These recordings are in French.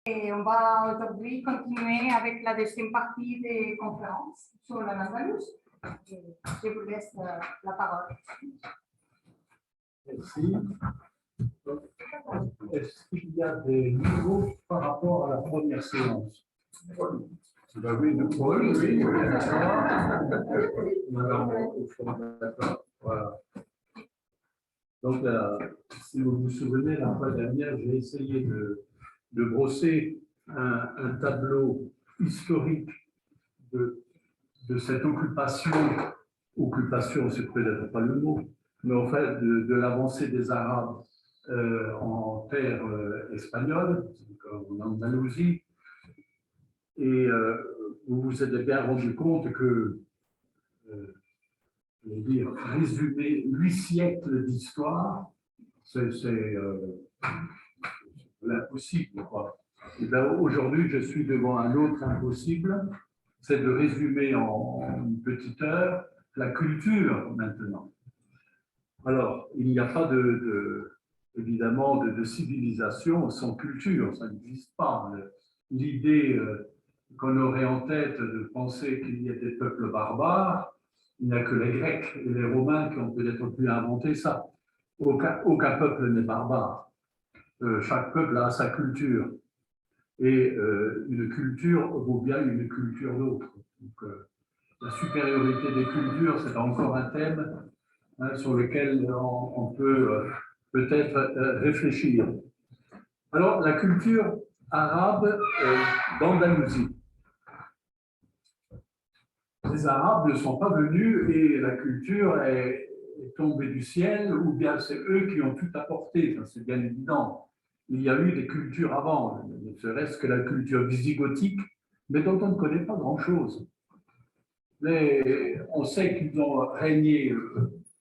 Et on va aujourd'hui continuer avec la deuxième partie des conférences sur la Andalouse. Je vous laisse la parole. Merci. Est-ce qu'il y a des nouveaux par rapport à la première séance? Ben oui, oui. D'accord. Voilà. Donc, si vous vous souvenez, la fois dernière, j'ai essayé de brosser un tableau historique de cette occupation, c'est peut-être pas le mot, mais en fait de l'avancée des Arabes en terre espagnole, en Andalousie, et vous vous êtes bien rendu compte que, je veux dire, résumer 8 siècles d'histoire, c'est l'impossible, quoi. Et bien, aujourd'hui, je suis devant un autre impossible, c'est de résumer en une petite heure la culture maintenant. Alors, il n'y a pas évidemment de civilisation sans culture, ça n'existe pas. L'idée qu'on aurait en tête de penser qu'il y a des peuples barbares, il n'y a que les Grecs et les Romains qui ont peut-être pu inventer ça. Aucun peuple n'est barbare. Chaque peuple a sa culture. Et une culture vaut bien une culture d'autre. Donc, la supériorité des cultures, c'est encore un thème sur lequel on peut peut-être réfléchir. Alors, la culture arabe d'Andalousie. Les Arabes ne sont pas venus et la culture est tombée du ciel, ou bien c'est eux qui ont tout apporté, c'est bien évident. Il y a eu des cultures avant, ne serait-ce que la culture visigothique, mais dont on ne connaît pas grand-chose. On sait qu'ils ont régné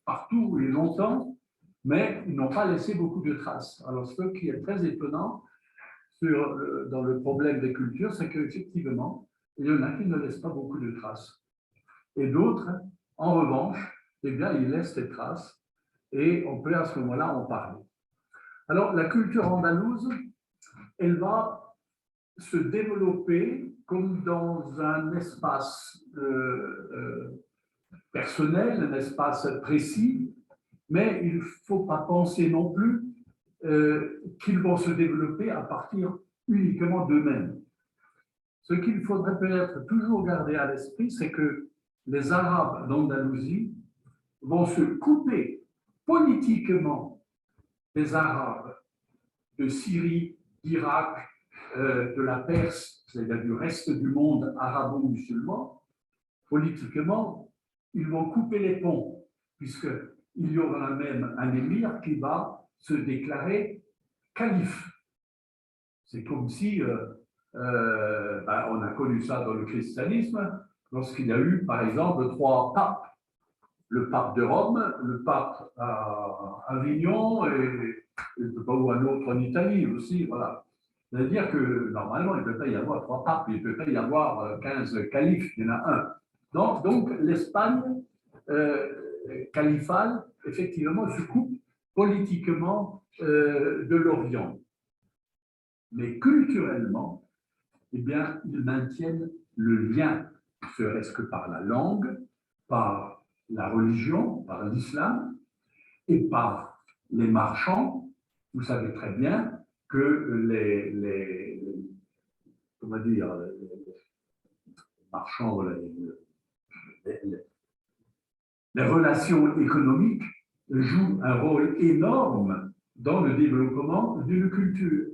partout et longtemps, mais ils n'ont pas laissé beaucoup de traces. Alors, ce qui est très étonnant dans le problème des cultures, c'est qu'effectivement, il y en a qui ne laissent pas beaucoup de traces. Et d'autres, en revanche, eh bien, ils laissent des traces et on peut à ce moment-là en parler. Alors, la culture andalouse, elle va se développer comme dans un espace personnel, un espace précis, mais il ne faut pas penser non plus qu'ils vont se développer à partir uniquement d'eux-mêmes. Ce qu'il faudrait peut-être toujours garder à l'esprit, c'est que les Arabes d'Andalousie vont se couper politiquement des Arabes de Syrie, d'Irak, de la Perse, c'est-à-dire du reste du monde arabo-musulman. Politiquement, ils vont couper les ponts, puisqu'il y aura même un émir qui va se déclarer calife. C'est comme si, on a connu ça dans le christianisme, lorsqu'il y a eu, par exemple, 3 papes. Le pape de Rome, le pape à Avignon et ou un autre en Italie aussi, voilà. C'est-à-dire que normalement, il ne peut pas y avoir 3 papes, il ne peut pas y avoir 15 califes, il y en a un. Donc l'Espagne califale, effectivement, se coupe politiquement de l'Orient. Mais culturellement, eh bien, ils maintiennent le lien, serait-ce que par la langue, par la religion, par l'islam, et par les marchands. Vous savez très bien que les marchands, les relations économiques jouent un rôle énorme dans le développement d'une culture.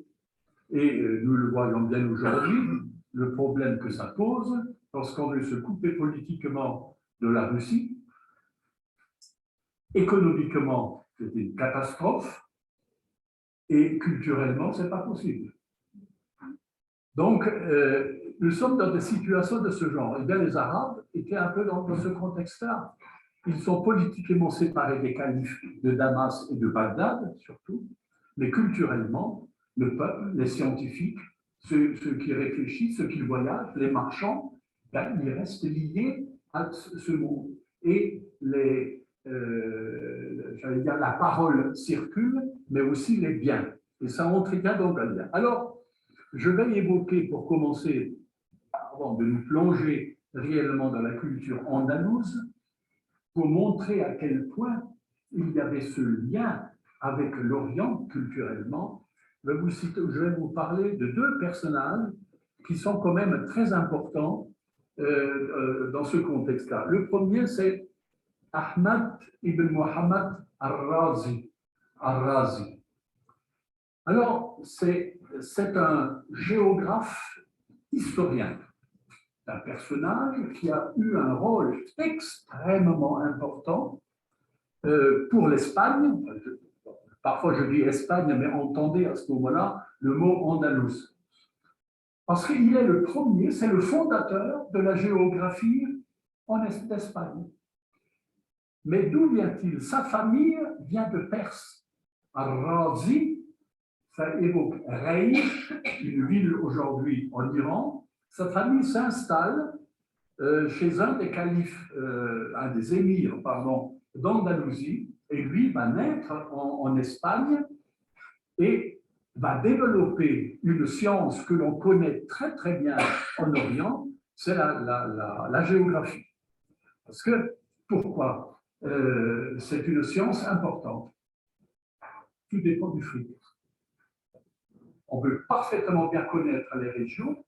Et nous le voyons bien aujourd'hui, le problème que ça pose lorsqu'on veut se couper politiquement de la Russie. Économiquement, c'est une catastrophe, et culturellement, ce n'est pas possible. Donc, nous sommes dans des situations de ce genre. Et bien, les Arabes étaient un peu dans ce contexte-là. Ils sont politiquement séparés des califes de Damas et de Bagdad, surtout, mais culturellement, le peuple, les scientifiques, ceux qui réfléchissent, ceux qui voyagent, les marchands, ben, ils restent liés à ce monde. Et j'allais dire, la parole circule, mais aussi les biens. Et ça entretient donc un lien. Alors, je vais évoquer, pour commencer, avant de nous plonger réellement dans la culture andalouse, pour montrer à quel point il y avait ce lien avec l'Orient culturellement. Je vais vous parler de deux personnages qui sont quand même très importants dans ce contexte-là. Le premier, c'est Ahmad ibn Muhammad al-Razi. Alors, c'est un géographe historien, un personnage qui a eu un rôle extrêmement important pour l'Espagne. Parfois, je dis Espagne, mais entendez à ce moment-là le mot andalous. Parce qu'il est le premier, c'est le fondateur de la géographie en Espagne. Mais d'où vient-il? Sa famille vient de Perse. Al-Razi, ça évoque Rey, une ville aujourd'hui en Iran. Sa famille s'installe chez un des califes, un des émirs, pardon, d'Andalousie, et lui va naître en Espagne et va développer une science que l'on connaît très très bien en Orient, c'est la géographie. Parce que, pourquoi? C'est une science importante. Tout dépend du fric. On peut parfaitement bien connaître les régions,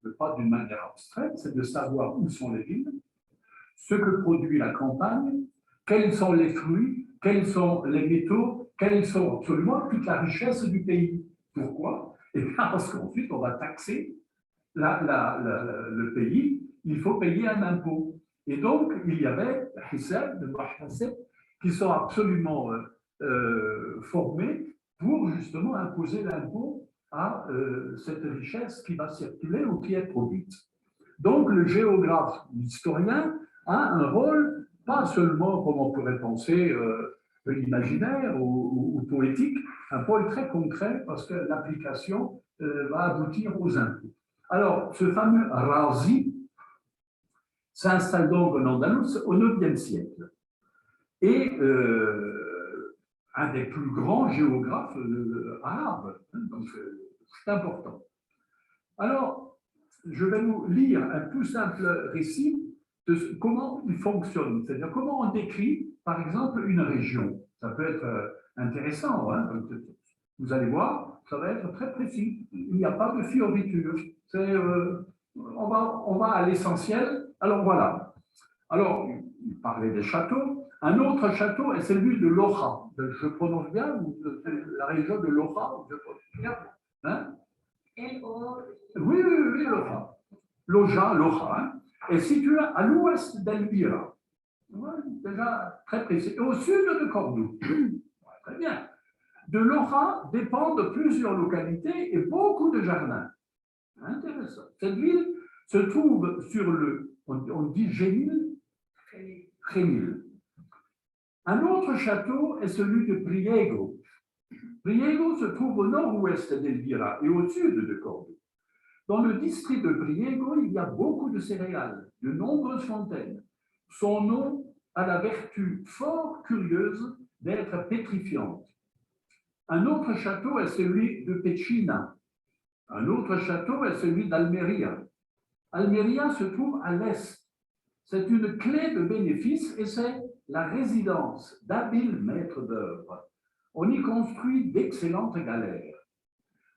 mais pas d'une manière abstraite, c'est de savoir où sont les villes, ce que produit la campagne, quels sont les fruits, quels sont les métaux, quelles sont absolument toute la richesse du pays. Pourquoi? Et bien parce qu'ensuite, on va taxer le pays, il faut payer un impôt. Et donc, il y avait qui sont absolument formés pour justement imposer l'impôt à cette richesse qui va circuler ou qui est produite. Donc, le géographe, l'historien, a un rôle, pas seulement, comme on pourrait penser, imaginaire ou poétique, un rôle très concret parce que l'application va aboutir aux impôts. Alors, ce fameux Razi s'installe donc en Andalouse au IXe siècle. Et un des plus grands géographes arabes, donc c'est important. Alors, je vais vous lire un tout simple récit de comment il fonctionne, c'est-à-dire comment on décrit, par exemple, une région. Ça peut être intéressant, hein, vous allez voir, ça va être très précis. Il n'y a pas de fioriture. On va à l'essentiel. Alors voilà. Alors, il parlait des châteaux. Un autre château est celui de Loja. Je prononce bien, la région de Loja. Je prononce bien. Hein? Oui, Loja. Loja, hein, est situé à l'ouest d'Elvira. Déjà très précis. Et au sud de Cordoue. Très bien. De Loja dépendent plusieurs localités et beaucoup de jardins. Intéressant. Cette ville se trouve sur on dit Génil, Génil. Un autre château est celui de Priego. Priego se trouve au nord-ouest d'Elvira et au sud de Cordoue. Dans le district de Priego, il y a beaucoup de céréales, de nombreuses fontaines. Son nom a la vertu fort curieuse d'être pétrifiante. Un autre château est celui de Pechina. Un autre château est celui d'Almeria. Almeria se trouve à l'est. C'est une clé de bénéfice et c'est la résidence d'habiles maîtres d'œuvre. On y construit d'excellentes galères.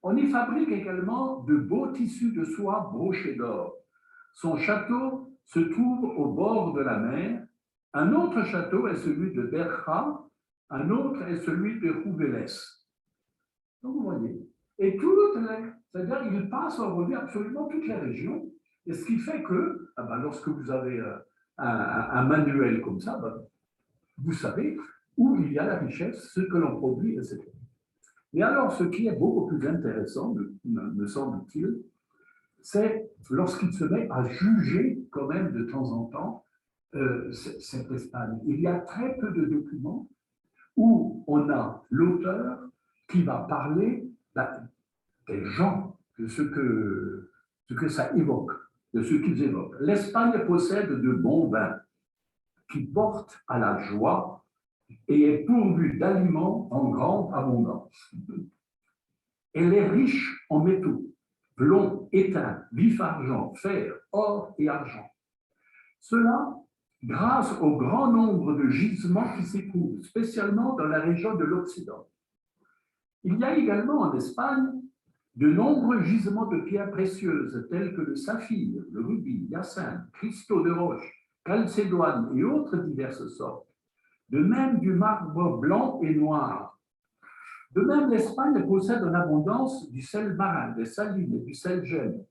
On y fabrique également de beaux tissus de soie brochés d'or. Son château se trouve au bord de la mer. Un autre château est celui de Berja, un autre est celui de Rouveles. Donc vous voyez, et c'est-à-dire il passe en revue absolument toutes les régions, et ce qui fait que, lorsque vous avez un manuel comme ça, vous savez où il y a la richesse, ce que l'on produit, etc. Mais alors, ce qui est beaucoup plus intéressant, me semble-t-il, c'est lorsqu'il se met à juger quand même de temps en temps cette Espagne. Il y a très peu de documents où on a l'auteur qui va parler des gens, de ce que ça évoque, de ce qu'ils évoquent. L'Espagne possède de bons vins qui portent à la joie et est pourvue d'aliments en grande abondance. Elle est riche en métaux plomb, étain, vif-argent, fer, or et argent. Cela grâce au grand nombre de gisements qui s'y trouvent, spécialement dans la région de l'Occident. Il y a également en Espagne de nombreux gisements de pierres précieuses tels que le saphir, le rubis, l'hyacinthe, cristaux de roche, calcédoine et autres diverses sortes. De même du marbre blanc et noir. De même, l'Espagne possède en abondance du sel marin, des salines et du sel gemme.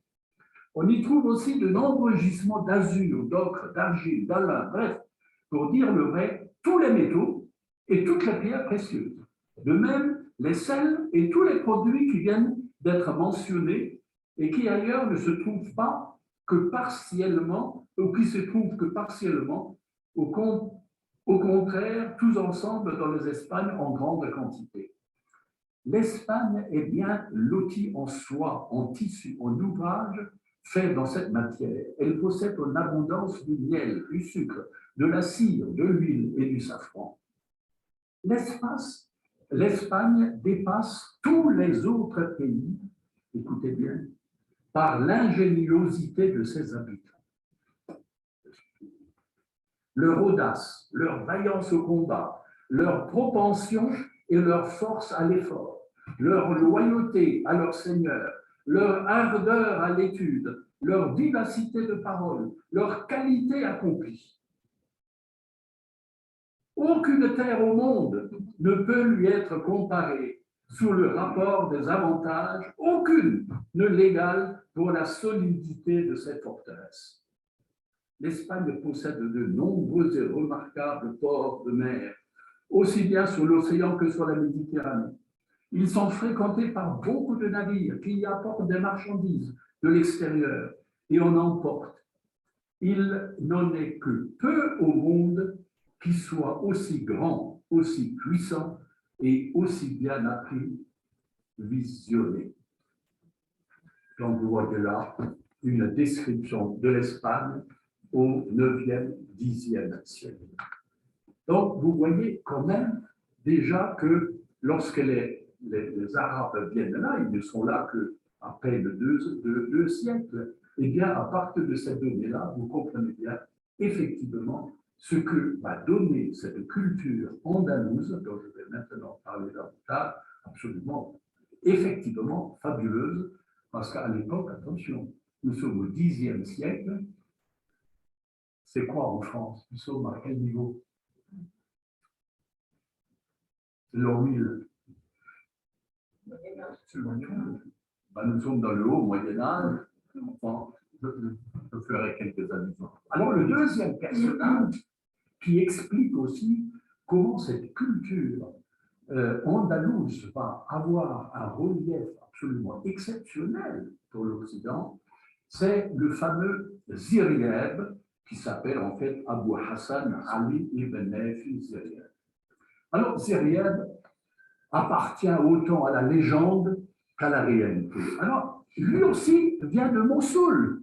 On y trouve aussi de nombreux gisements d'azur, d'ocre, d'argile, d'alun, bref, pour dire le vrai, tous les métaux et toutes les pierres précieuses. De même, les sels et tous les produits qui viennent d'être mentionnés et qui ailleurs ne se trouvent pas que partiellement, ou qui se trouvent que partiellement, au contraire, tous ensemble dans les Espagnes en grande quantité. L'Espagne est bien lotie en soie, en tissu, en ouvrage fait dans cette matière. Elle possède en abondance du miel, du sucre, de la cire, de l'huile et du safran. L'Espagne dépasse tous les autres pays, écoutez bien, par l'ingéniosité de ses habitants. Leur audace, leur vaillance au combat, leur propension et leur force à l'effort, leur loyauté à leur Seigneur, leur ardeur à l'étude, leur vivacité de parole, leur qualité accomplie. Aucune terre au monde ne peut lui être comparée sous le rapport des avantages, aucune ne l'égale pour la solidité de cette forteresse. L'Espagne possède de nombreux et remarquables ports de mer, aussi bien sur l'océan que sur la Méditerranée. Ils sont fréquentés par beaucoup de navires qui y apportent des marchandises de l'extérieur et on emporte. Il n'en est que peu au monde qui soit aussi grand, aussi puissant et aussi bien approvisionné. Donc, vous voyez là une description de l'Espagne au 9e, 10e siècle. Donc, vous voyez quand même déjà que lorsque les Arabes viennent là, ils ne sont là qu'après deux siècles. Eh bien, à partir de cette donnée-là, vous comprenez bien effectivement ce que va donner cette culture andalouse, dont je vais maintenant parler davantage, absolument, effectivement fabuleuse, parce qu'à l'époque, attention, nous sommes au 10e siècle. C'est quoi en France? Nous sommes à quel niveau? L'an 1000. Nous sommes dans le haut Moyen-Âge. Enfin, je ferai quelques allusions. Alors, le deuxième personnage qui explique aussi comment cette culture andalouse va avoir un relief absolument exceptionnel pour l'Occident, c'est le fameux Ziryeb, qui s'appelle en fait Abu Hassan Ali ibn Nafi Ziryeb. Alors, Ziryeb appartient autant à la légende qu'à la réalité. Alors, lui aussi vient de Mossoul,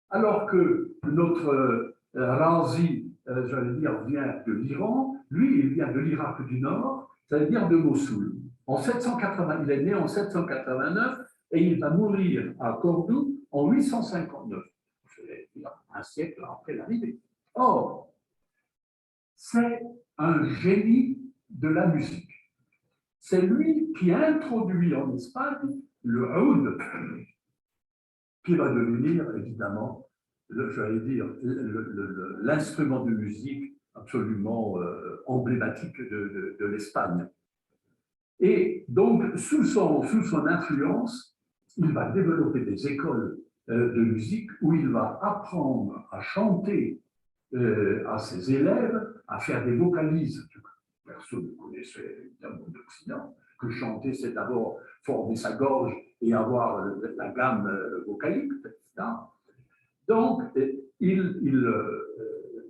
alors que notre Razi, j'allais dire, vient de l'Iran, lui, il vient de l'Irak du Nord, c'est-à-dire de Mossoul. Il est né en 789 et il va mourir à Cordoue en 859, c'est-à-dire un siècle après l'arrivée. Or, c'est un génie de la musique. C'est lui qui introduit en Espagne le oud, qui va devenir évidemment, j'allais dire, l'instrument de musique absolument emblématique de l'Espagne. Et donc, sous son influence, il va développer des écoles de musique où il va apprendre à chanter à ses élèves, à faire des vocalises. Personne ne connaissait évidemment d'Occident, que chanter, c'est d'abord former sa gorge et avoir la gamme vocalique, etc. Donc, il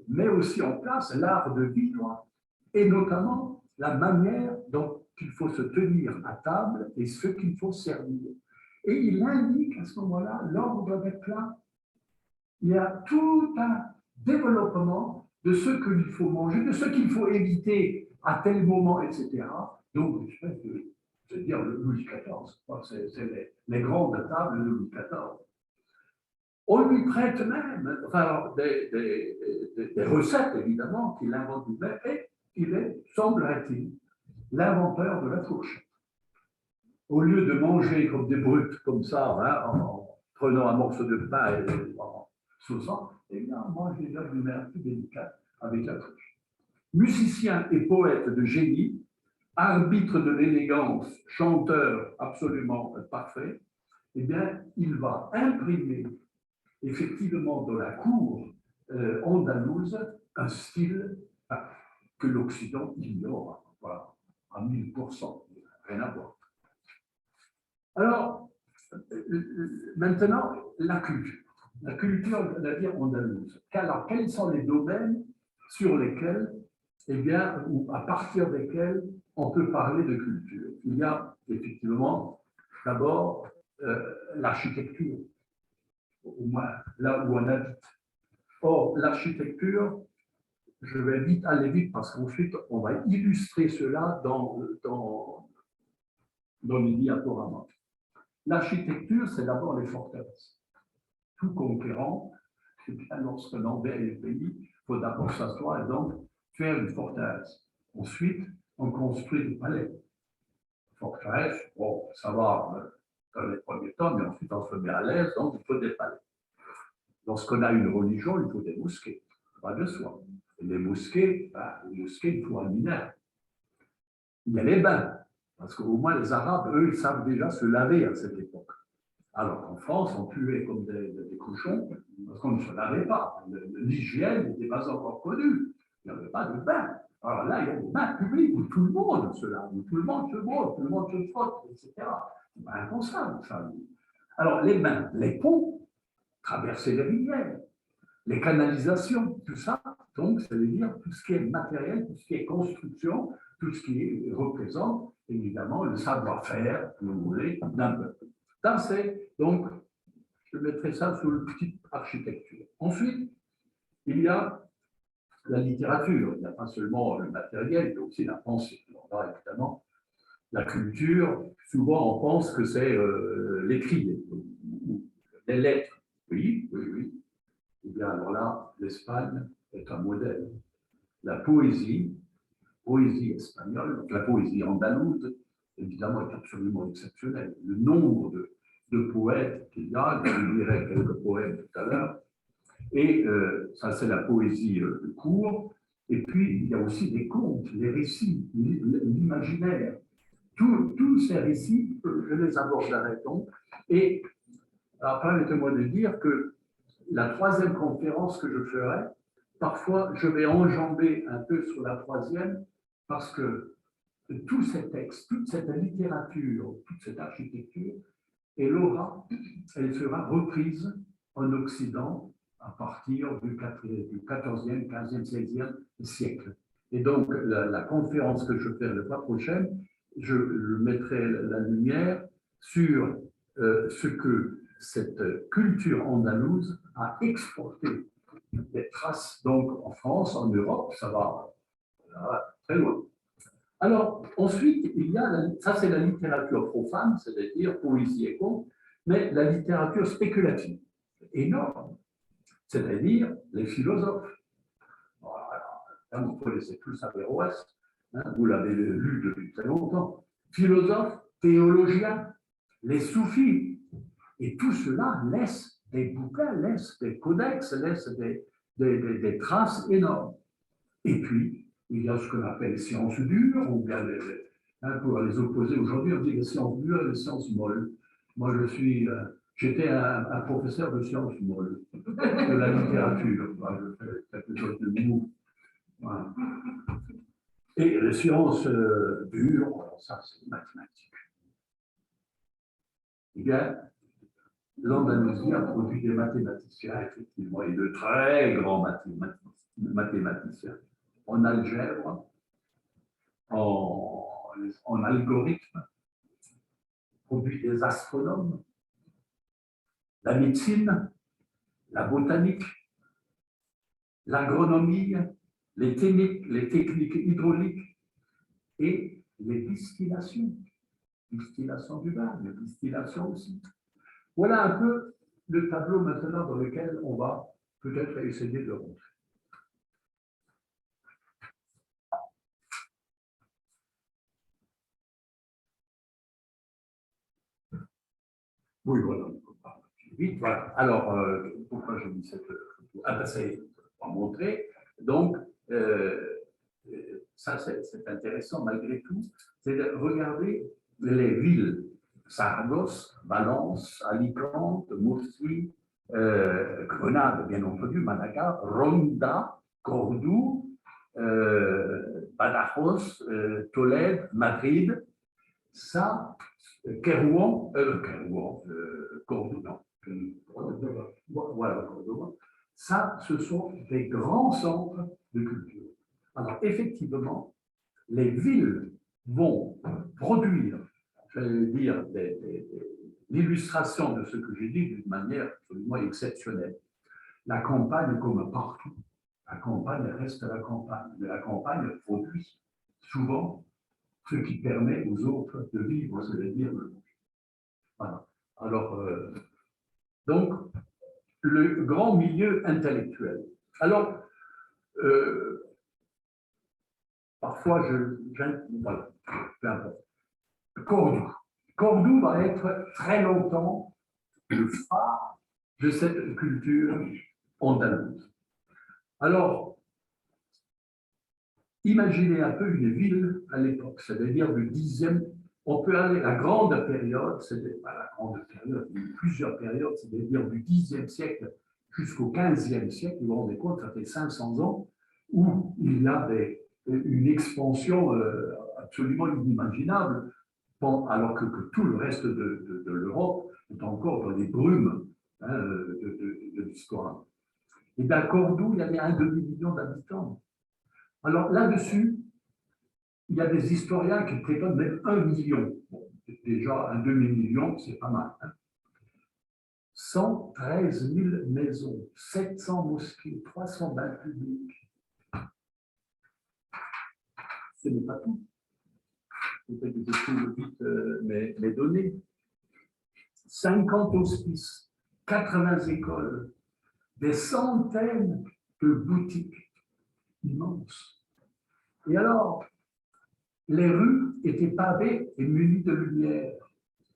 met aussi en place l'art de vivre, et notamment la manière dont il faut se tenir à table et ce qu'il faut servir. Et il indique à ce moment-là l'ordre des plats. Il y a tout un développement de ce qu'il faut manger, de ce qu'il faut éviter à tel moment, etc. Donc, une espèce c'est-à-dire le Louis XIV. C'est les grandes tables de Louis XIV. On lui prête même enfin, des recettes, évidemment, qu'il invente lui-même, et il est, semblerait-il, l'inventeur de la fourchette. Au lieu de manger comme des brutes, comme ça, hein, en prenant un morceau de pain et en sauçant, eh bien, on mange déjà d'une manière plus délicate avec la fourchette. Musicien et poète de génie, arbitre de l'élégance, chanteur absolument parfait, eh bien, il va imprimer effectivement dans la cour andalouse un style que l'Occident ignore, voilà, à 1000%, rien à voir. Alors, maintenant, la culture, c'est-à-dire andalouse. Alors, quels sont les domaines sur lesquels, eh bien, ou à partir desquels on peut parler de culture? Il y a effectivement d'abord l'architecture, au moins là où on habite. Or, l'architecture, je vais vite aller vite parce qu'ensuite, on va illustrer cela dans les diaporamas. L'architecture, c'est d'abord les forteresses. Tout conquérant, c'est bien lorsqu'on envers les pays, il faut d'abord s'asseoir et donc faire une forteresse. Ensuite, on construit des palais. Forteresse, bon, ça va dans les premiers temps, mais ensuite on se met à l'aise, donc il faut des palais. Lorsqu'on a une religion, il faut des mosquées, pas de soi. Et les mosquées, il faut un minaret. Il y a les bains, parce qu'au moins les Arabes, eux, ils savent déjà se laver à cette époque. Alors qu'en France, on puait comme des cochons, parce qu'on ne se lavait pas. L'hygiène n'était pas encore connue. Il n'y avait pas de bain. Alors là, il y a des bains publics où tout le monde se lave, où tout le monde se brosse, tout le monde se frotte, etc. C'est pas impensable, ça. Alors, les bains, les ponts, traverser les rivières, les canalisations, tout ça, donc, ça veut dire tout ce qui est matériel, tout ce qui est construction, tout ce qui représente, évidemment, le savoir-faire, si vous voulez, d'un peuple. Ça, c'est, donc, je mettrai ça sous le petit architecture. Ensuite, il y a la littérature. Il n'y a pas seulement le matériel, il y a aussi la pensée. Alors là, évidemment, la culture, souvent, on pense que c'est l'écrit, les lettres. Oui, oui, oui. Eh bien, alors là, l'Espagne est un modèle. La poésie espagnole, donc la poésie andalouse, évidemment, est absolument exceptionnelle. Le nombre de poètes qu'il y a, je dirais quelques poèmes tout à l'heure, et ça, c'est la poésie de cours. Et puis, il y a aussi des contes, les récits, l'imaginaire. Tous ces récits, je les aborderai donc. Et après, permettez-moi de dire que la troisième conférence que je ferai, parfois, je vais enjamber un peu sur la troisième, parce que tous ces textes, toute cette littérature, toute cette architecture, elle sera reprise en Occident à partir du 14e, 15e, 16e siècle. Et donc, la conférence que je ferai la fois prochaine, je mettrai la lumière sur ce que cette culture andalouse a exporté. Des traces, donc, en France, en Europe, ça va très loin. Alors, ensuite, il y a, ça c'est la littérature profane, c'est-à-dire poésie et contes, mais la littérature spéculative, énorme, c'est-à-dire les philosophes. Voilà, vous connaissez tous Averroès, hein, vous l'avez lu depuis très longtemps. Philosophes, théologiens, les soufis, et tout cela laisse des bouquins, laisse des codex, laisse des traces énormes. Et puis, il y a ce qu'on appelle les sciences dures, ou bien pour les opposer aujourd'hui, on dit les sciences dures et les sciences molles. Moi, j'étais un professeur de sciences molles, de la littérature. Enfin, je fais quelque chose de nouveau. Voilà. Et les sciences dures, ça, c'est mathématiques. Eh bien, l'Andalousie a produit des mathématiciens, effectivement, et de très grands mathématiciens. En algèbre, en algorithme, produit des astronomes, la médecine, la botanique, l'agronomie, les techniques hydrauliques et les distillations. distillation du vin, de distillation aussi. Voilà un peu le tableau maintenant dans lequel on va peut-être essayer de rentrer. Oui, voilà, on peut pas vite. Voilà. Alors, pourquoi je dis cette photo? Ah, ben, c'est pour montrer. Donc, ça, c'est intéressant malgré tout, c'est de regarder les villes. Saragosse, Valence, Alicante, Murcie, Grenade, bien entendu, Malaga, Ronda, Cordoue, Badajoz, Tolède, Madrid. Ça, Cordoue, non. Voilà, Cordoue. Ça, ce sont des grands centres de culture. Alors, effectivement, les villes vont produire, je vais dire, l'illustration de ce que j'ai dit d'une manière absolument exceptionnelle. La campagne, comme partout, la campagne reste la campagne. Mais la campagne produit souvent ce qui permet aux autres de vivre, c'est-à-dire le monde. Voilà. Alors, donc, le grand milieu intellectuel. Alors, parfois, voilà, peu importe. Cordoue. Cordoue va être très longtemps le phare de cette culture andalouse. Alors, imaginez un peu une ville à l'époque, c'est-à-dire du 10e, on peut aller, la grande période, c'est pas la grande période, il y a eu plusieurs périodes, c'est-à-dire du 10e siècle jusqu'au 15e siècle, vous vous rendez compte, ça fait 500 ans, où il y a une expansion absolument inimaginable, alors que tout le reste de l'Europe est encore dans les brumes de l'histoire. Et bien, Cordoue, il y avait 1 demi-million d'habitants. Alors là-dessus, il y a des historiens qui prétendent même 1 million. Bon, déjà, un demi-million, c'est pas mal. 113 000 maisons, 700 mosquées, 300 bains publics. Ce n'est pas tout. Peut-être que je trouve vite mes données. 50 hospices, 80 écoles, des centaines de boutiques immenses. Et alors, les rues étaient pavées et munies de lumière,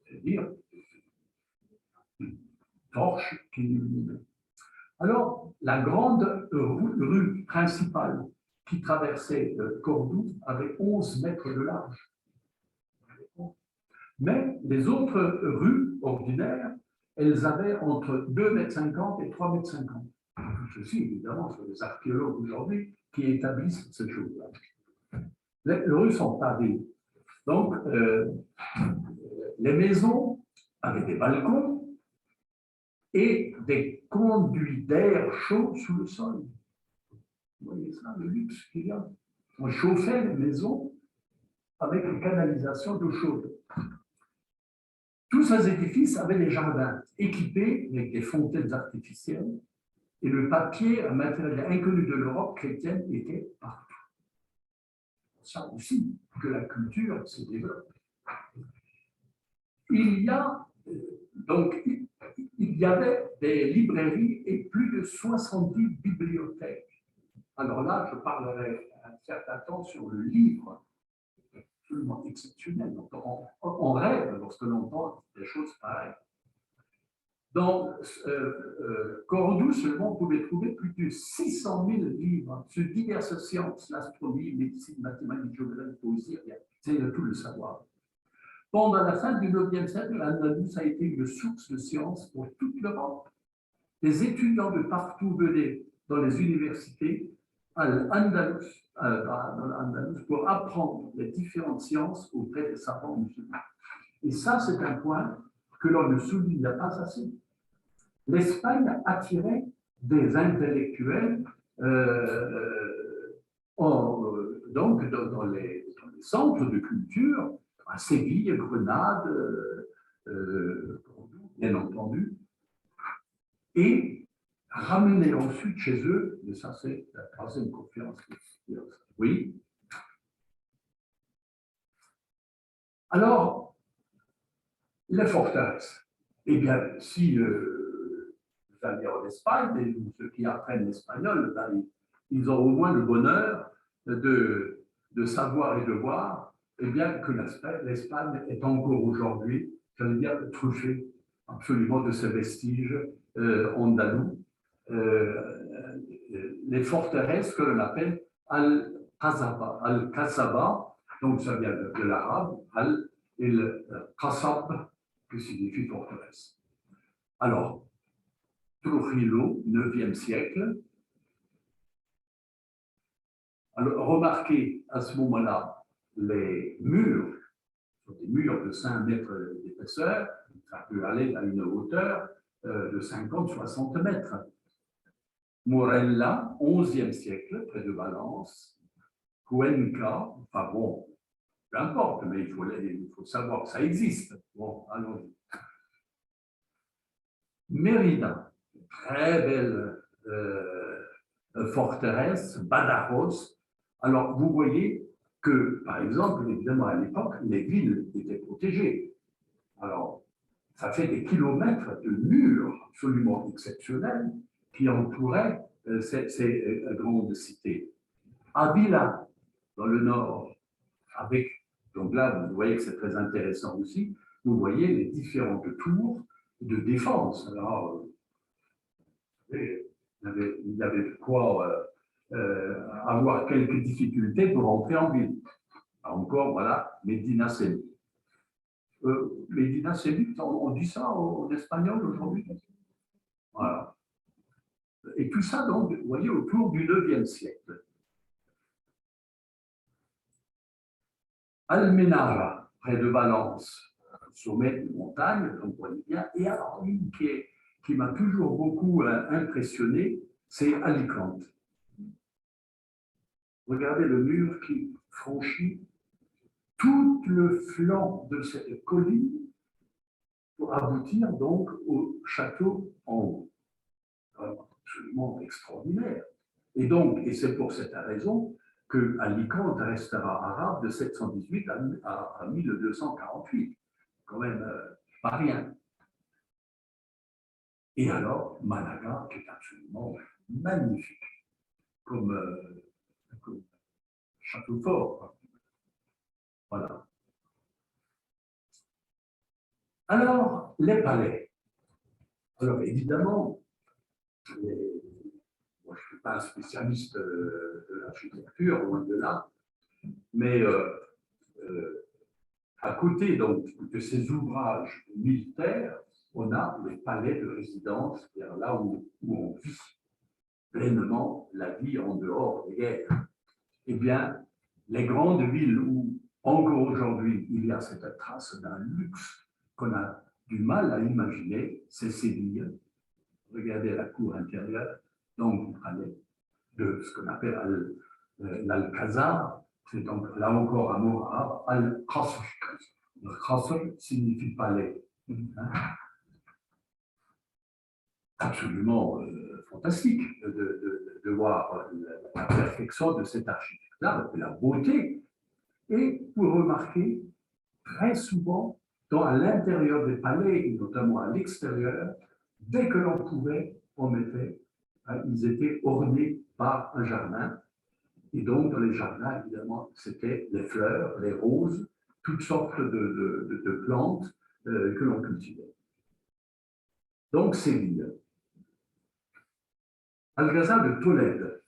c'est-à-dire une torche qui illuminait. Alors, la grande rue principale qui traversait Cordoue avait 11 mètres de large. Mais les autres rues ordinaires, elles avaient entre 2,50 m et 3,50 m. Ceci, évidemment, sont les archéologues aujourd'hui qui établissent cette chose-là. Les rues sont pavées. Donc, les maisons avaient des balcons et des conduits d'air chaud sous le sol. Vous voyez ça, le luxe qu'il y a. On chauffait les maisons avec une canalisation d'eau chaude. Tous ces édifices avaient des jardins équipés avec des fontaines artificielles et le papier, un matériel inconnu de l'Europe chrétienne, était partout. Ça aussi, que la culture se développe. Il y avait des librairies et plus de 70 bibliothèques. Alors là, je parlerai un certain temps sur le livre, absolument exceptionnel. On rêve lorsque l'on entend des choses pareilles. Dans Cordoue seulement, on pouvait trouver plus de 600 000 livres sur diverses sciences, l'astronomie, médecine, mathématiques, géographie, poésie, c'est tout le savoir. Pendant la fin du IXe siècle, l'Andalous a été une source de sciences pour toute l'Europe. Les étudiants de partout venaient dans les universités à l'Andalous pour apprendre les différentes sciences auprès des savants musulmans. Et ça, c'est un point que l'on ne souligne pas assez. L'Espagne attirait des intellectuels donc dans les centres de culture, à Séville, Grenade, bien entendu, et ramener ensuite chez eux, et ça c'est la troisième conférence. Oui. Alors, Les forteresses. Eh bien, si vous allez en Espagne, et ceux qui apprennent l'espagnol, ben, ils ont au moins le bonheur de savoir et de voir eh bien, que l'Espagne est encore aujourd'hui, j'allais dire, truffée absolument de ces vestiges andalous. Les forteresses que l'on appelle Al-Qasaba, donc ça vient de l'arabe, Al et le Qasab, qui signifie forteresse. Alors, Trujillo, 9e siècle. Alors, remarquez à ce moment-là les murs, des murs de 5 mètres d'épaisseur, ça peut aller à une hauteur de 50-60 mètres. Morella, 11e siècle, près de Valence. Cuenca, enfin bon, peu importe, mais il faut savoir que ça existe. Bon, allons-y. Mérida, très belle forteresse, Badajoz. Alors, vous voyez que, par exemple, évidemment, à l'époque, les villes étaient protégées. Alors, ça fait des kilomètres de murs absolument exceptionnels qui entouraient ces grandes cités. Avila, dans le nord, avec, donc là, vous voyez que c'est très intéressant aussi, vous voyez les différentes tours de défense. Alors, il y avait de quoi avoir quelques difficultés pour entrer en ville. Encore, voilà, Medina Ceuta. Medina Ceuta, on dit ça en espagnol aujourd'hui. Voilà. Et tout ça, donc, vous voyez, autour du 9e siècle. Almenara, près de Valence, sommet de montagne, comme vous voyez bien. Et alors, une qui m'a toujours beaucoup impressionné, c'est Alicante. Regardez le mur qui franchit tout le flanc de cette colline pour aboutir donc au château en haut. Absolument extraordinaire. Et donc, et c'est pour cette raison que Alicante restera arabe de 718 à 1248. Quand même pas rien. Et alors, Malaga, qui est absolument magnifique, comme château fort. Voilà. Alors, les palais. Alors, évidemment, moi, je ne suis pas un spécialiste de l'architecture, loin de là, mais à côté donc, de ces ouvrages militaires, on a les palais de résidence, c'est-à-dire là où on vit pleinement la vie en dehors des guerres. Eh bien, les grandes villes où, encore aujourd'hui, il y a cette trace d'un luxe qu'on a du mal à imaginer, c'est Séville. Regardez la cour intérieure, donc vous parlez de ce qu'on appelle l'Alcazar, c'est donc là encore un mot arabe, Al-Qasr. Le Qasr signifie palais. Absolument fantastique de voir la perfection de cette architecture, la beauté. Et vous remarquez très souvent, à l'intérieur des palais, et notamment à l'extérieur, dès que l'on pouvait, on mettait, ils étaient ornés par un jardin. Et donc, dans les jardins, évidemment, c'était les fleurs, les roses, toutes sortes de plantes que l'on cultivait. Donc, Séville. Alcazar de Tolède.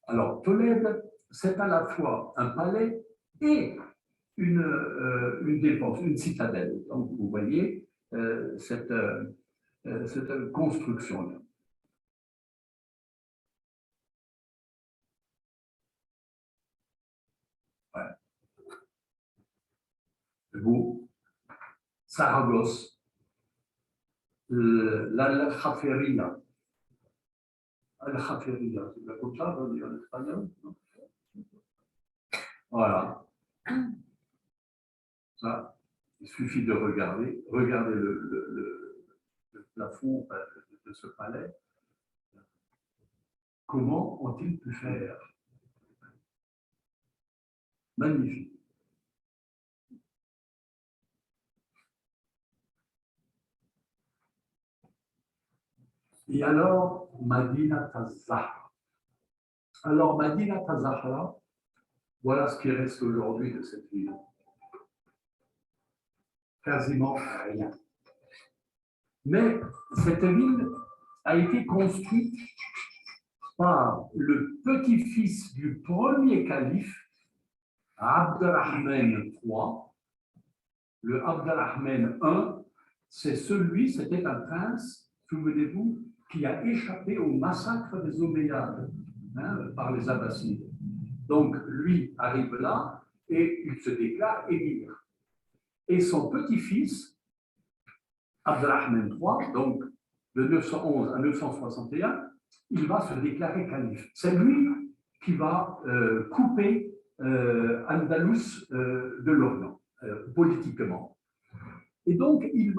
Alors, Tolède, c'est à la fois un palais et une défense, une citadelle. Donc, vous voyez cette construction-là. Ouais. C'est beau. Saragosse. Al-Jaferia. Al-Jaferia, c'est comme ça, on dit en espagnol. Voilà. Ça, il suffit de regarder. Regardez le plafond de ce palais. Comment ont-ils pu faire? Magnifique. Et alors, Madinat az-Zahra. Alors, Madinat az-Zahra, voilà ce qui reste aujourd'hui de cette ville. Quasiment rien. Mais cette ville a été construite par le petit-fils du premier calife, Abd-Rahman III. Le Abd-Rahman I, c'était un prince, souvenez-vous, qui a échappé au massacre des Omeyyades par les Abbassides. Donc, lui arrive là et il se déclare émir. Et son petit-fils, Abd-Rahman III, donc de 911 à 961, il va se déclarer calife. C'est lui qui va couper Andalus de l'Orient, politiquement. Et donc, il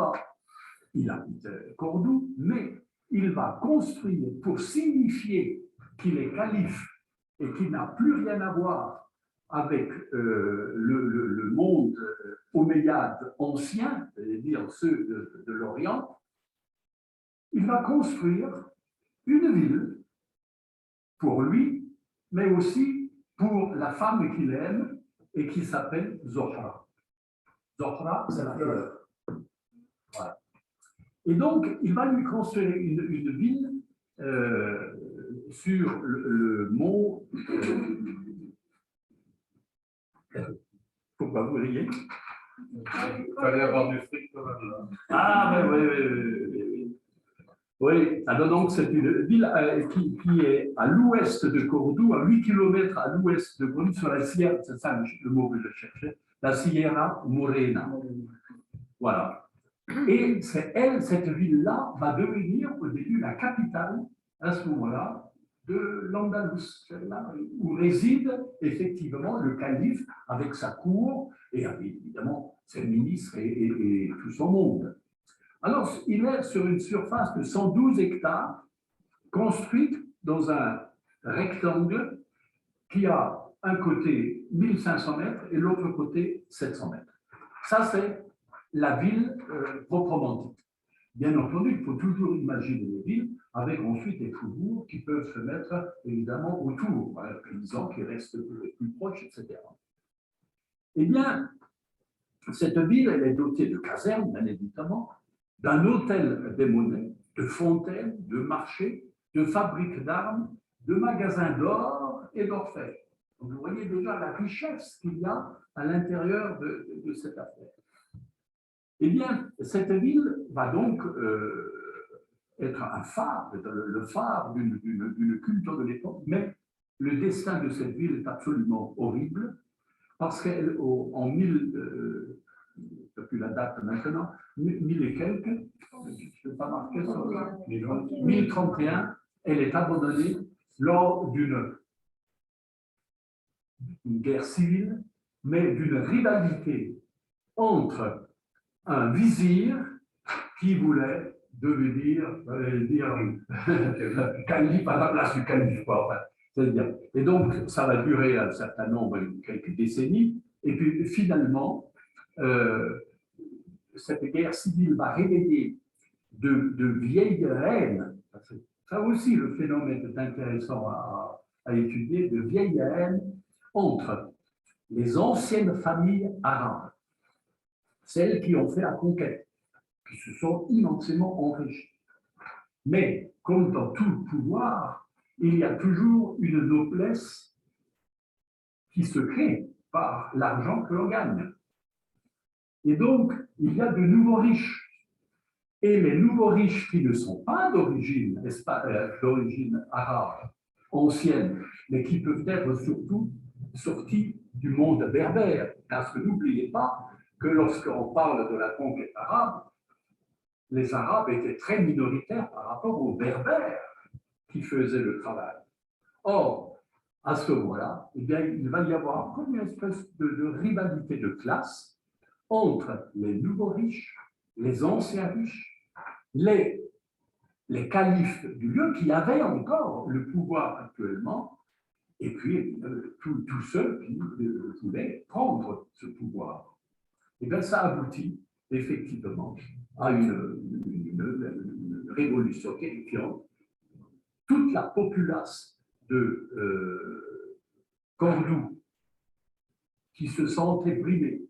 habite Cordoue, mais il va construire, pour signifier qu'il est calife et qu'il n'a plus rien à voir avec le monde omeyyade ancien, c'est-à-dire ceux de l'Orient, il va construire une ville pour lui, mais aussi pour la femme qu'il aime et qui s'appelle Zohra. Zohra, c'est la fleur. Voilà. Et donc, il va lui construire une ville sur le mont. Pourquoi vous riez? Il fallait avoir du fric quand même. Ah, oui. Oui, alors donc c'est une ville qui est à l'ouest de Cordoue, à 8 km à l'ouest de Cordoue, sur la Sierra, c'est ça le mot que je cherchais, la Sierra Morena. Voilà. Et c'est elle, cette ville-là, va devenir au début la capitale, à ce moment-là, de l'Andalous, où réside effectivement le calife avec sa cour et évidemment ses ministres et tout son monde. Alors, il est sur une surface de 112 hectares, construite dans un rectangle qui a un côté 1500 mètres et l'autre côté 700 mètres. Ça, c'est la ville proprement dite. Bien entendu, il faut toujours imaginer les villes avec ensuite des faubourgs qui peuvent se mettre évidemment autour, paysans qui restent plus proches, etc. Eh bien, cette ville, elle est dotée de casernes, bien évidemment, d'un hôtel des monnaies, de fontaines, de marchés, de fabriques d'armes, de magasins d'or et d'orfèvres. Donc, vous voyez déjà la richesse qu'il y a à l'intérieur de cette affaire. Eh bien, cette ville va donc être un phare, le phare d'une culture de l'époque, mais le destin de cette ville est absolument horrible, parce qu'en 1000, depuis la date maintenant, 1000 et quelques, je ne vais pas marquer ça, 1031, elle est abandonnée lors d'une guerre civile, mais d'une rivalité entre un vizir qui voulait devenir calife à la place du calife. C'est-à-dire, et donc, ça va durer un certain nombre, quelques décennies, et puis finalement, cette guerre civile va réveiller de vieilles haines. Ça aussi, le phénomène est intéressant à étudier, de vieilles haines entre les anciennes familles arabes, celles qui ont fait la conquête, qui se sont immensément enrichies. Mais, comme dans tout pouvoir, il y a toujours une noblesse qui se crée par l'argent que l'on gagne. Et donc, il y a de nouveaux riches. Et les nouveaux riches qui ne sont pas d'origine, n'est-ce pas, d'origine arabe, ancienne, mais qui peuvent être surtout sortis du monde berbère. Parce que n'oubliez pas que lorsqu'on parle de la conquête arabe, les Arabes étaient très minoritaires par rapport aux berbères qui faisaient le travail. Or, à ce moment-là, eh bien, il va y avoir comme une espèce de rivalité de classe entre les nouveaux riches, les anciens riches, les califes du lieu qui avaient encore le pouvoir actuellement, et puis tous ceux qui voulaient prendre ce pouvoir. Et bien, ça aboutit effectivement à une révolution terrifiante. Toute la populace de Cordoue, qui se sentait brimée,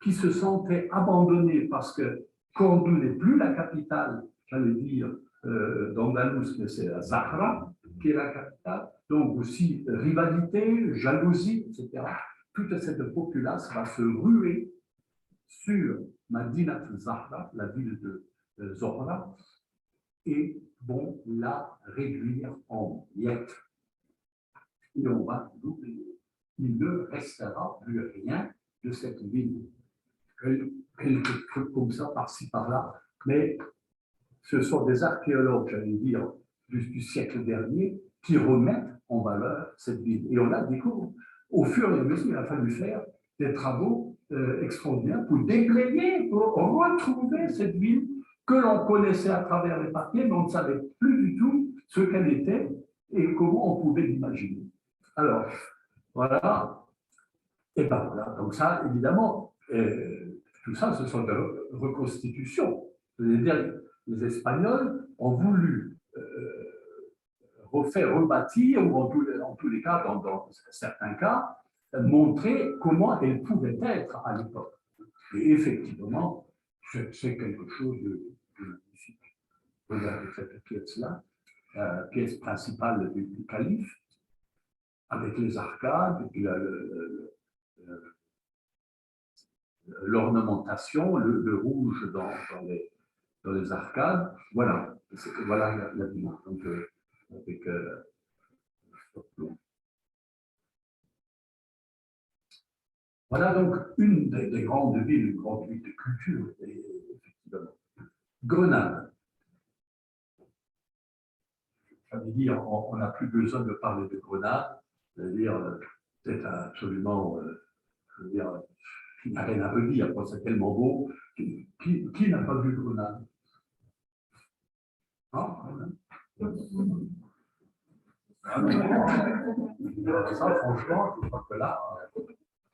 qui se sentait abandonnée parce que Cordoue n'est plus la capitale, j'allais dire, d'Andalous, mais c'est la Zahra qui est la capitale. Donc aussi rivalité, jalousie, etc. Toute cette populace va se ruer sur Madinat Zahra, la ville de Zohra, et vont la réduire en miettes. Et on va l'oublier. Il ne restera plus rien de cette ville. Quelques trucs comme ça, par-ci, par-là, mais ce sont des archéologues, j'allais dire, du siècle dernier, qui remettent en valeur cette ville. Et on la découvre. Au fur et à mesure, il a fallu faire des travaux extraordinaires pour déblayer, pour retrouver cette ville que l'on connaissait à travers les papiers, mais on ne savait plus du tout ce qu'elle était et comment on pouvait l'imaginer. Alors, voilà. Et ben voilà. Donc ça, évidemment, tout ça, ce sont des reconstitutions. C'est-à-dire, les Espagnols ont voulu refaire, rebâtir, ou en tous les cas, dans certains cas, montrer comment elle pouvait être à l'époque. Et effectivement, c'est quelque chose de magnifique. Regardez cette pièce-là, pièce principale du calife, avec les arcades, et puis l'ornementation, le rouge dans les arcades. Voilà, voilà la ville. Donc, avec, voilà donc une des grandes villes, une grande ville de culture, effectivement. Grenade. J'allais dire, on n'a plus besoin de parler de Grenade, c'est-à-dire, c'est absolument, je veux dire, il n'y a rien à redire, c'est tellement beau. Qui n'a pas vu Grenade? Ah, ça, franchement, je crois que là,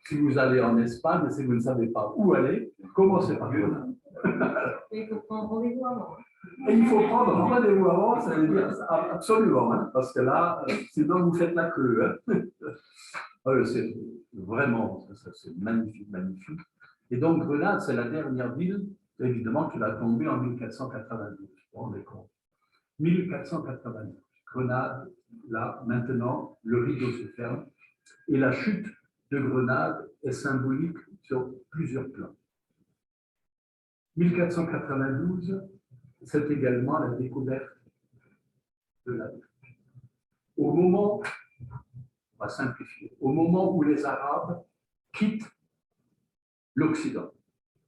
si vous allez en Espagne, si vous ne savez pas où aller, commencez par Grenade. Il faut prendre rendez-vous avant. Et il faut prendre rendez-vous avant, ça veut dire absolument, hein, parce que là, sinon vous faites la queue. Hein. C'est vraiment, c'est magnifique, magnifique. Et donc Grenade, c'est la dernière ville, évidemment, qui va tomber en 1492. Vous vous rendez compte? 1492. Grenade, là, maintenant, le rideau se ferme. Et la chute de Grenade est symbolique sur plusieurs plans. 1492, c'est également la découverte de l'Afrique. Au moment, on va simplifier, au moment où les Arabes quittent l'Occident,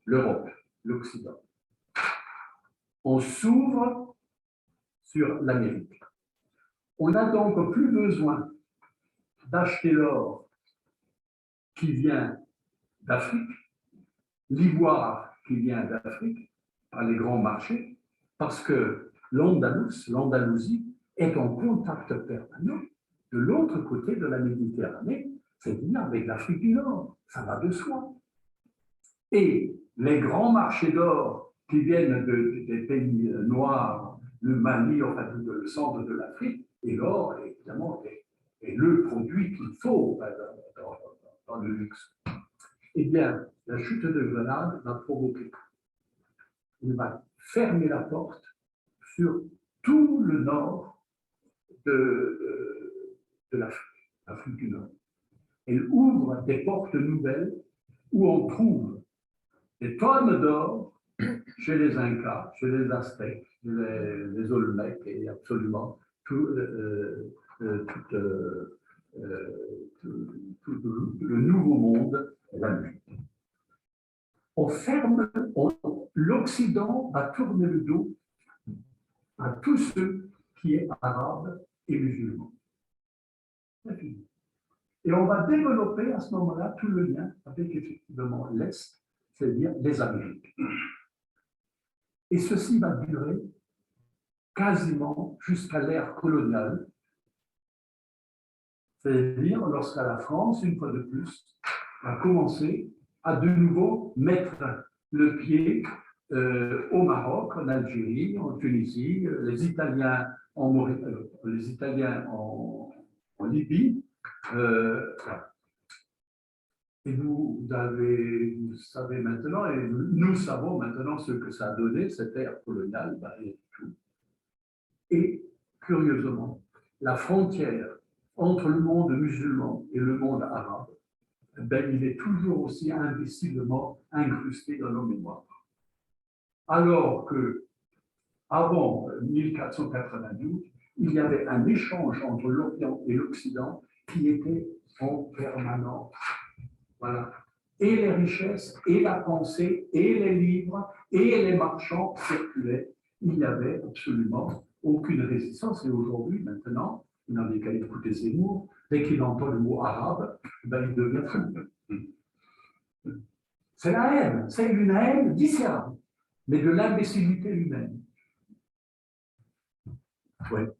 l'Europe, l'Occident, on s'ouvre sur l'Amérique. On n'a donc plus besoin d'acheter l'or qui vient d'Afrique, l'ivoire qui vient d'Afrique, par les grands marchés, parce que l'Andalousie, est en contact permanent de l'autre côté de la Méditerranée, c'est-à-dire avec l'Afrique du Nord. Ça va de soi. Et les grands marchés d'or qui viennent des pays noirs, le Mali, enfin le centre de l'Afrique, et l'or, évidemment, est le produit qu'il faut dans le luxe. Eh bien, la chute de Grenade va provoquer. Il va fermer la porte sur tout le nord de l'Afrique du Nord. Elle ouvre des portes nouvelles où on trouve des tonnes d'or chez les Incas, chez les Aztèques, les Olmecs et absolument tout le nouveau monde est la nuit. On ferme, l'Occident va tourner le dos à tous ceux qui est arabes et musulmans. Et on va développer à ce moment-là tout le lien avec effectivement l'Est, c'est-à-dire les Amériques. Et ceci va durer quasiment jusqu'à l'ère coloniale, c'est-à-dire lorsque la France, une fois de plus, va commencer à de nouveau mettre le pied au Maroc, en Algérie, en Tunisie, les Italiens en Libye. Voilà. Et vous savez maintenant, et nous savons maintenant ce que ça a donné, cette ère coloniale, et tout. Et curieusement, la frontière entre le monde musulman et le monde arabe, il est toujours aussi invisiblement incrusté dans nos mémoires. Alors que avant 1492, il y avait un échange entre l'Orient et l'Occident qui était en permanence. Voilà. Et les richesses, et la pensée, et les livres, et les marchands circulaient. Il n'y avait absolument aucune résistance. Et aujourd'hui, maintenant, il n'avait qu'à écouter Zemmour. Dès qu'il entend le mot arabe, il devient fou. C'est la haine, c'est une haine viscérale, mais de l'imbécilité humaine. Ouais.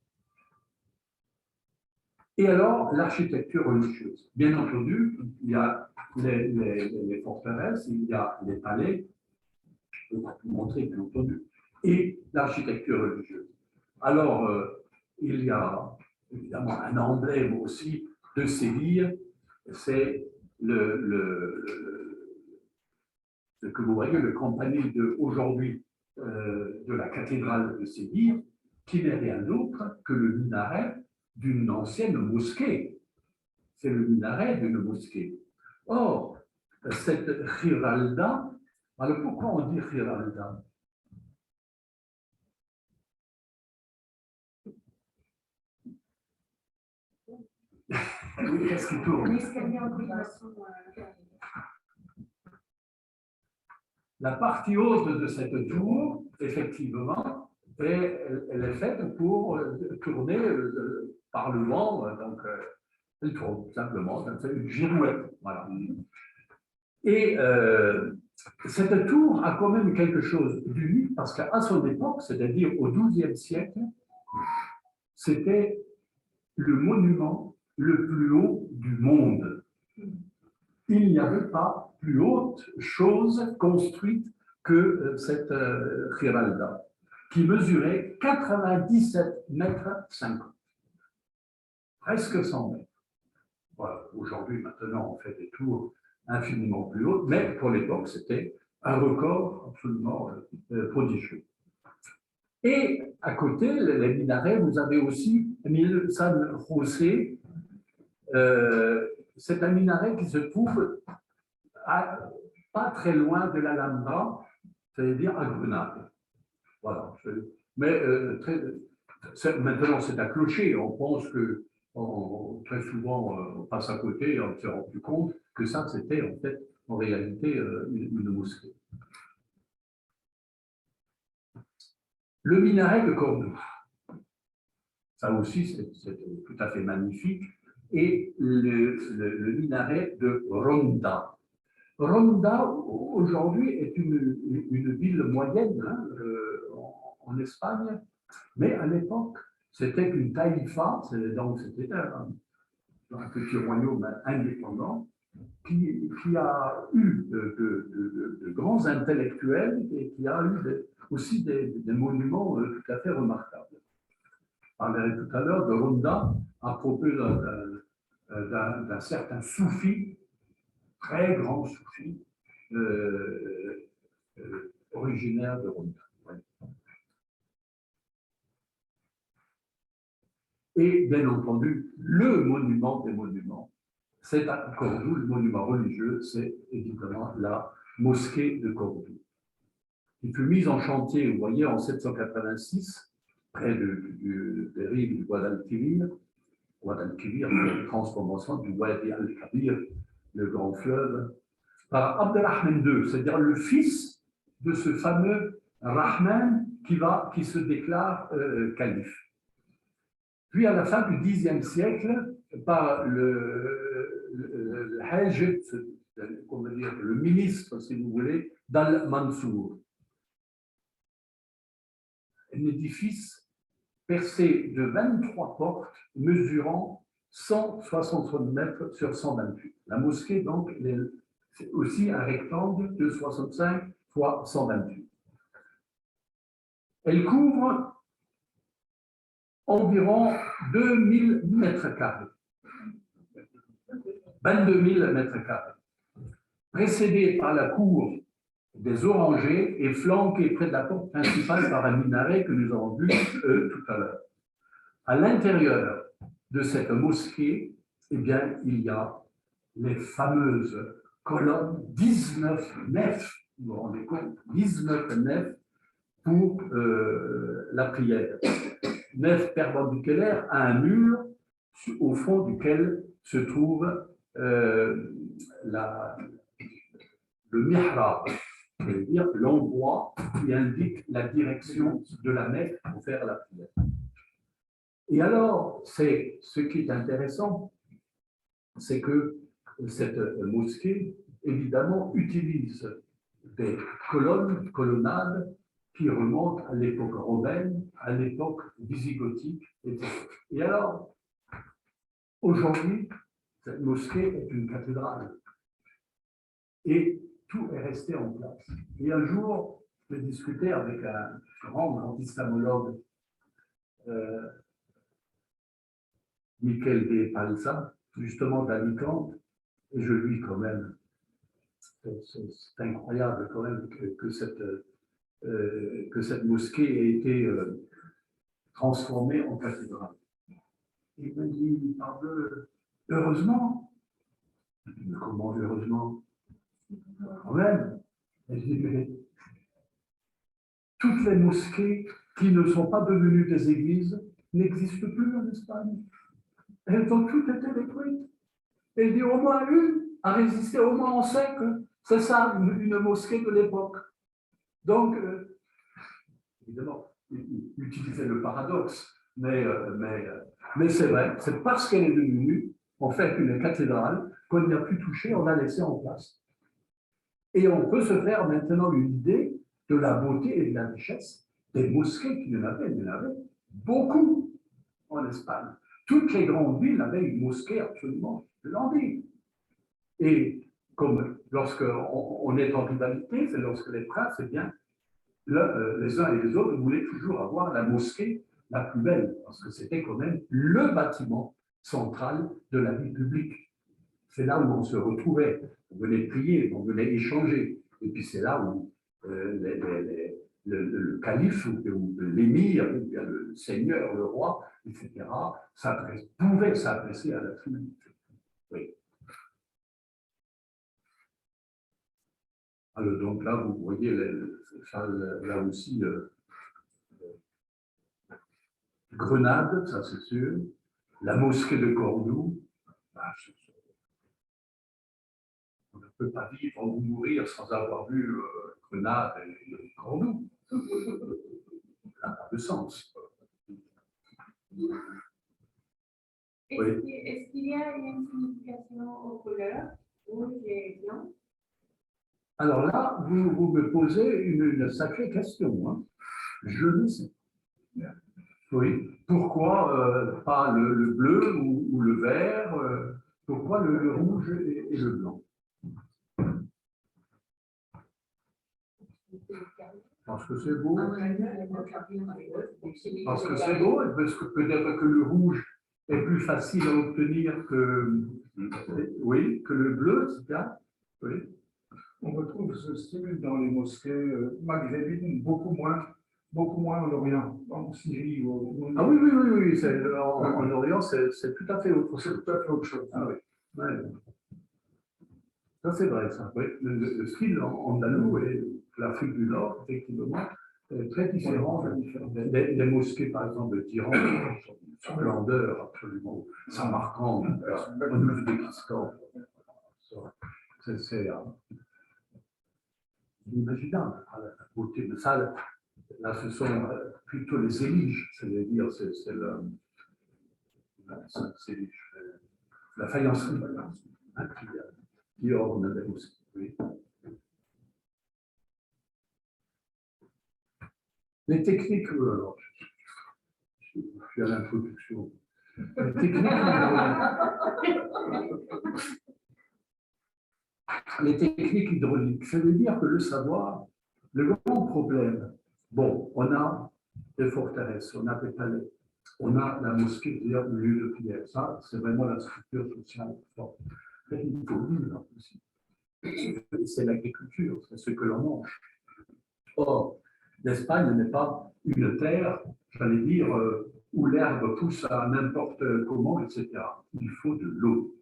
Et alors, l'architecture religieuse. Bien entendu, il y a les forteresses, il y a les palais, je ne vais pas tout montrer, bien entendu, et l'architecture religieuse. Alors, il y a évidemment un emblème aussi de Séville, c'est ce que vous voyez, le campanile aujourd'hui de la cathédrale de Séville, qui n'est rien d'autre que le minaret d'une ancienne mosquée. C'est le minaret d'une mosquée. Or, cette Giralda, alors pourquoi on dit Giralda? Oui, qu'est-ce qui tourne? La partie haute de cette tour, effectivement, elle est faite pour tourner par le vent, donc elle tourne simplement, ça fait une girouette. Voilà. Et cette tour a quand même quelque chose d'unique parce qu'à son époque, c'est-à-dire au XIIe siècle, c'était le monument le plus haut du monde. Il n'y avait pas plus haute chose construite que cette Giralda, qui mesurait 97 mètres 50, presque 100 mètres. Voilà. Aujourd'hui, maintenant, on fait des tours infiniment plus hautes, mais pour l'époque, c'était un record absolument prodigieux. Et à côté, les minarets, vous avez aussi San José. C'est un minaret qui se trouve pas très loin de l'Alhambra, c'est-à-dire à Grenade. Voilà. Mais maintenant, c'est un clocher. On pense que très souvent, on passe à côté et on ne se rend plus compte que ça, c'était en fait, en réalité, une mosquée. Le minaret de Cordoue, ça aussi, c'est tout à fait magnifique. Et le minaret de Ronda. Ronda, aujourd'hui, est une ville moyenne en Espagne, mais à l'époque, c'était une taïfa, donc c'était un petit royaume indépendant qui a eu de grands intellectuels et qui a eu aussi des monuments tout à fait remarquables. Je parlerai tout à l'heure de Ronda à propos d'un certain soufi, très grand soufi, originaire de Ronda. Et bien entendu, le monument des monuments, c'est à Cordoue, le monument religieux, c'est évidemment la mosquée de Cordoue, qui fut mise en chantier, vous voyez, en 786, près des rives du Guadalquivir, la transformation du Wadi al-Kabir, le grand fleuve, par Abdelrahman II, c'est-à-dire le fils de ce fameux Rahman qui se déclare calife. Puis à la fin du Xe siècle, par le Hajj, le ministre, si vous voulez, d'Al-Mansour. Un édifice percé de 23 portes, mesurant 163 mètres sur 128. La mosquée, donc, c'est aussi un rectangle de 65 fois 128. Elle couvre environ 2000 mètres carrés. 22 000 mètres carrés. Précédée par la cour des orangers et flanquée près de la porte principale par un minaret que nous avons vu tout à l'heure. À l'intérieur de cette mosquée, eh bien, il y a les fameuses colonnes, 19 nefs, vous vous rendez compte, 19 nefs pour la prière. Nef perpendiculaire à un mur au fond duquel se trouve le mihrab, c'est-à-dire l'endroit qui indique la direction de la Mecque pour faire la prière. Et alors, ce qui est intéressant, c'est que cette mosquée, évidemment, utilise des colonnades qui remontent à l'époque romaine, à l'époque wisigothique, etc. Et alors, aujourd'hui, cette mosquée est une cathédrale. Et tout est resté en place. Et un jour, j'ai discuté avec un grand islamologue, Michel de Palsa, justement d'Alicante, et je lui quand même, c'est incroyable quand même que cette mosquée ait été transformée en cathédrale. Il m'a dit, heureusement. Mais comment heureusement? Quand même. Et je dis, mais toutes les mosquées qui ne sont pas devenues des églises n'existent plus en Espagne. Elles ont toutes été détruites. Et il dit, au moins une a résisté, au moins on sait que c'est ça, une mosquée de l'époque. Donc, évidemment, il utilisait le paradoxe, mais c'est vrai, c'est parce qu'elle est devenue, en fait, une cathédrale, qu'on n'y a plus touché, on l'a laissée en place. Et on peut se faire maintenant une idée de la beauté et de la richesse des mosquées qu'il y en avait. Il y en avait beaucoup en Espagne. Toutes les grandes villes avaient une mosquée absolument splendide. Et comme lorsqu'on est en rivalité, c'est lorsque les princes, eh bien, les uns et les autres voulaient toujours avoir la mosquée la plus belle, parce que c'était quand même le bâtiment central de la vie publique. C'est là où on se retrouvait, on venait prier, on venait échanger. Et puis c'est là où le calife ou l'émir, le seigneur, le roi, etc., pouvait s'adresser à la tribu. Oui. Alors, donc là, vous voyez, là aussi, Grenade, ça c'est sûr, la mosquée de Cordoue, on ne peut pas vivre ou mourir sans avoir vu Grenade et Cordoue. Ça n'a pas de sens. Est-ce qu'il y a une signification aux couleurs rouge et blanc? Alors là, vous me posez une sacrée question. Hein. Je ne sais. Oui. Pourquoi pas le bleu ou le vert? Pourquoi le rouge et le blanc? Parce que c'est beau. Parce que c'est beau, parce que peut-être que le rouge est plus facile à obtenir que le bleu, c'est ça. Oui. On retrouve ce style dans les mosquées maghrébines, beaucoup moins en Orient, en Syrie. Ah oui. En Orient, c'est tout à fait autre chose. Ah oui. Ouais. Ça, c'est vrai, ça. Oui. Le style andalou et l'Afrique du Nord, effectivement, est très différent des mosquées, par exemple, de Tiran, une splendeur absolument Samarcande, en Ouzbékistan. C'est inimaginable, la beauté de ça. Là, ce sont plutôt les éliges, c'est-à-dire la faïencerie qui orne les mosquées. Oui. Les techniques, alors, je suis à l'introduction. Les techniques hydrauliques, ça veut dire que le savoir, le grand problème, bon, on a des forteresses, on a des palais, on a la mosquée, c'est-à-dire le lieu de prière. Ça, c'est vraiment la structure sociale forte. Mais il faut vivre aussi. C'est l'agriculture, c'est ce que l'on mange. Or, l'Espagne n'est pas une terre, j'allais dire, où l'herbe pousse à n'importe comment, etc. Il faut de l'eau.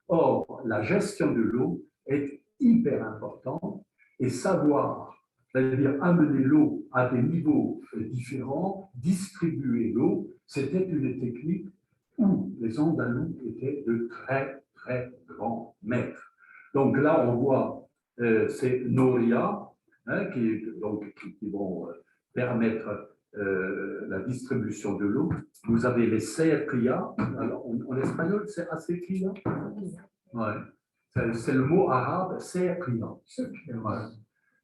Or, la gestion de l'eau est hyper importante et savoir, c'est-à-dire amener l'eau à des niveaux différents, distribuer l'eau, c'était une technique où les Andalous étaient de très, très grands maîtres. Donc là, on voit ces Noria, hein, qui vont permettre la distribution de l'eau. Vous avez les Sequia, alors en espagnol, c'est Acequia. Ouais. C'est le mot arabe, Sequia. Ouais.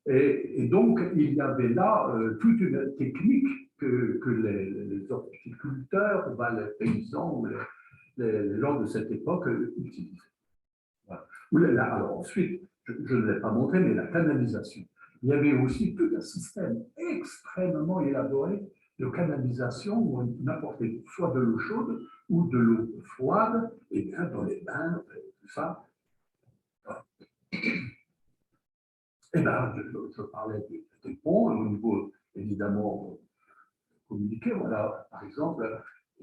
Et donc, il y avait là toute une technique que les horticulteurs, les paysans, les gens de cette époque utilisaient. Voilà. Alors ensuite, je ne l'ai pas montré, mais la canalisation. Il y avait aussi tout un système extrêmement élaboré de canalisation où on apportait soit de l'eau chaude ou de l'eau froide, et bien dans les bains, tout ça. Et bien, je parlais des ponts, au niveau évidemment communiqué. Voilà, par exemple,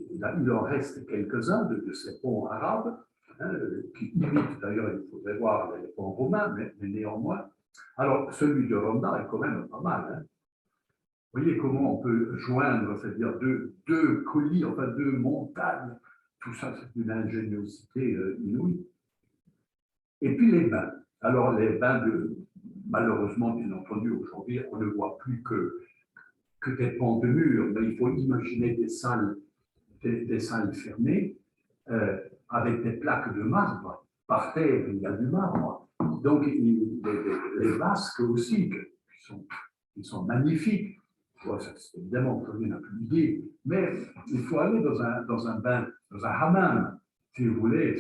il en reste quelques-uns de ces ponts arabes, hein, qui imitent d'ailleurs, il faudrait voir les ponts romains, mais néanmoins. Alors, celui de Ronda est quand même pas mal. Hein. Vous voyez comment on peut joindre, c'est-à-dire deux collines, enfin deux montagnes. Tout ça, c'est une ingéniosité inouïe. Et puis les bains. Alors, les bains, malheureusement, bien entendu, aujourd'hui, on ne voit plus que des pans de murs, mais il faut imaginer des salles fermées avec des plaques de marbre. Par terre, il y a du marbre. Donc, les vasques aussi, qui sont magnifiques. Bon, évidemment, on n'a plus d'idée, mais il faut aller dans un bain, dans un hammam, si vous voulez,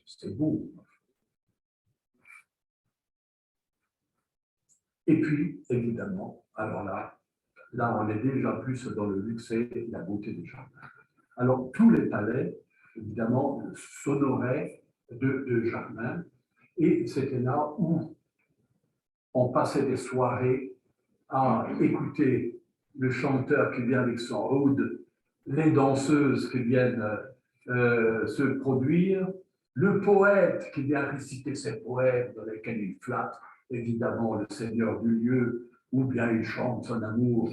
c'est beau. Et puis, évidemment, alors là, on est déjà plus dans le luxe et la beauté des jardins. Alors, tous les palais, évidemment, s'honoraient de jardins, et c'était là où on passait des soirées à écouter le chanteur qui vient avec son oud, les danseuses qui viennent se produire, le poète qui vient réciter ses poèmes dans lesquels il flatte, évidemment, le seigneur du lieu, ou bien il chante son amour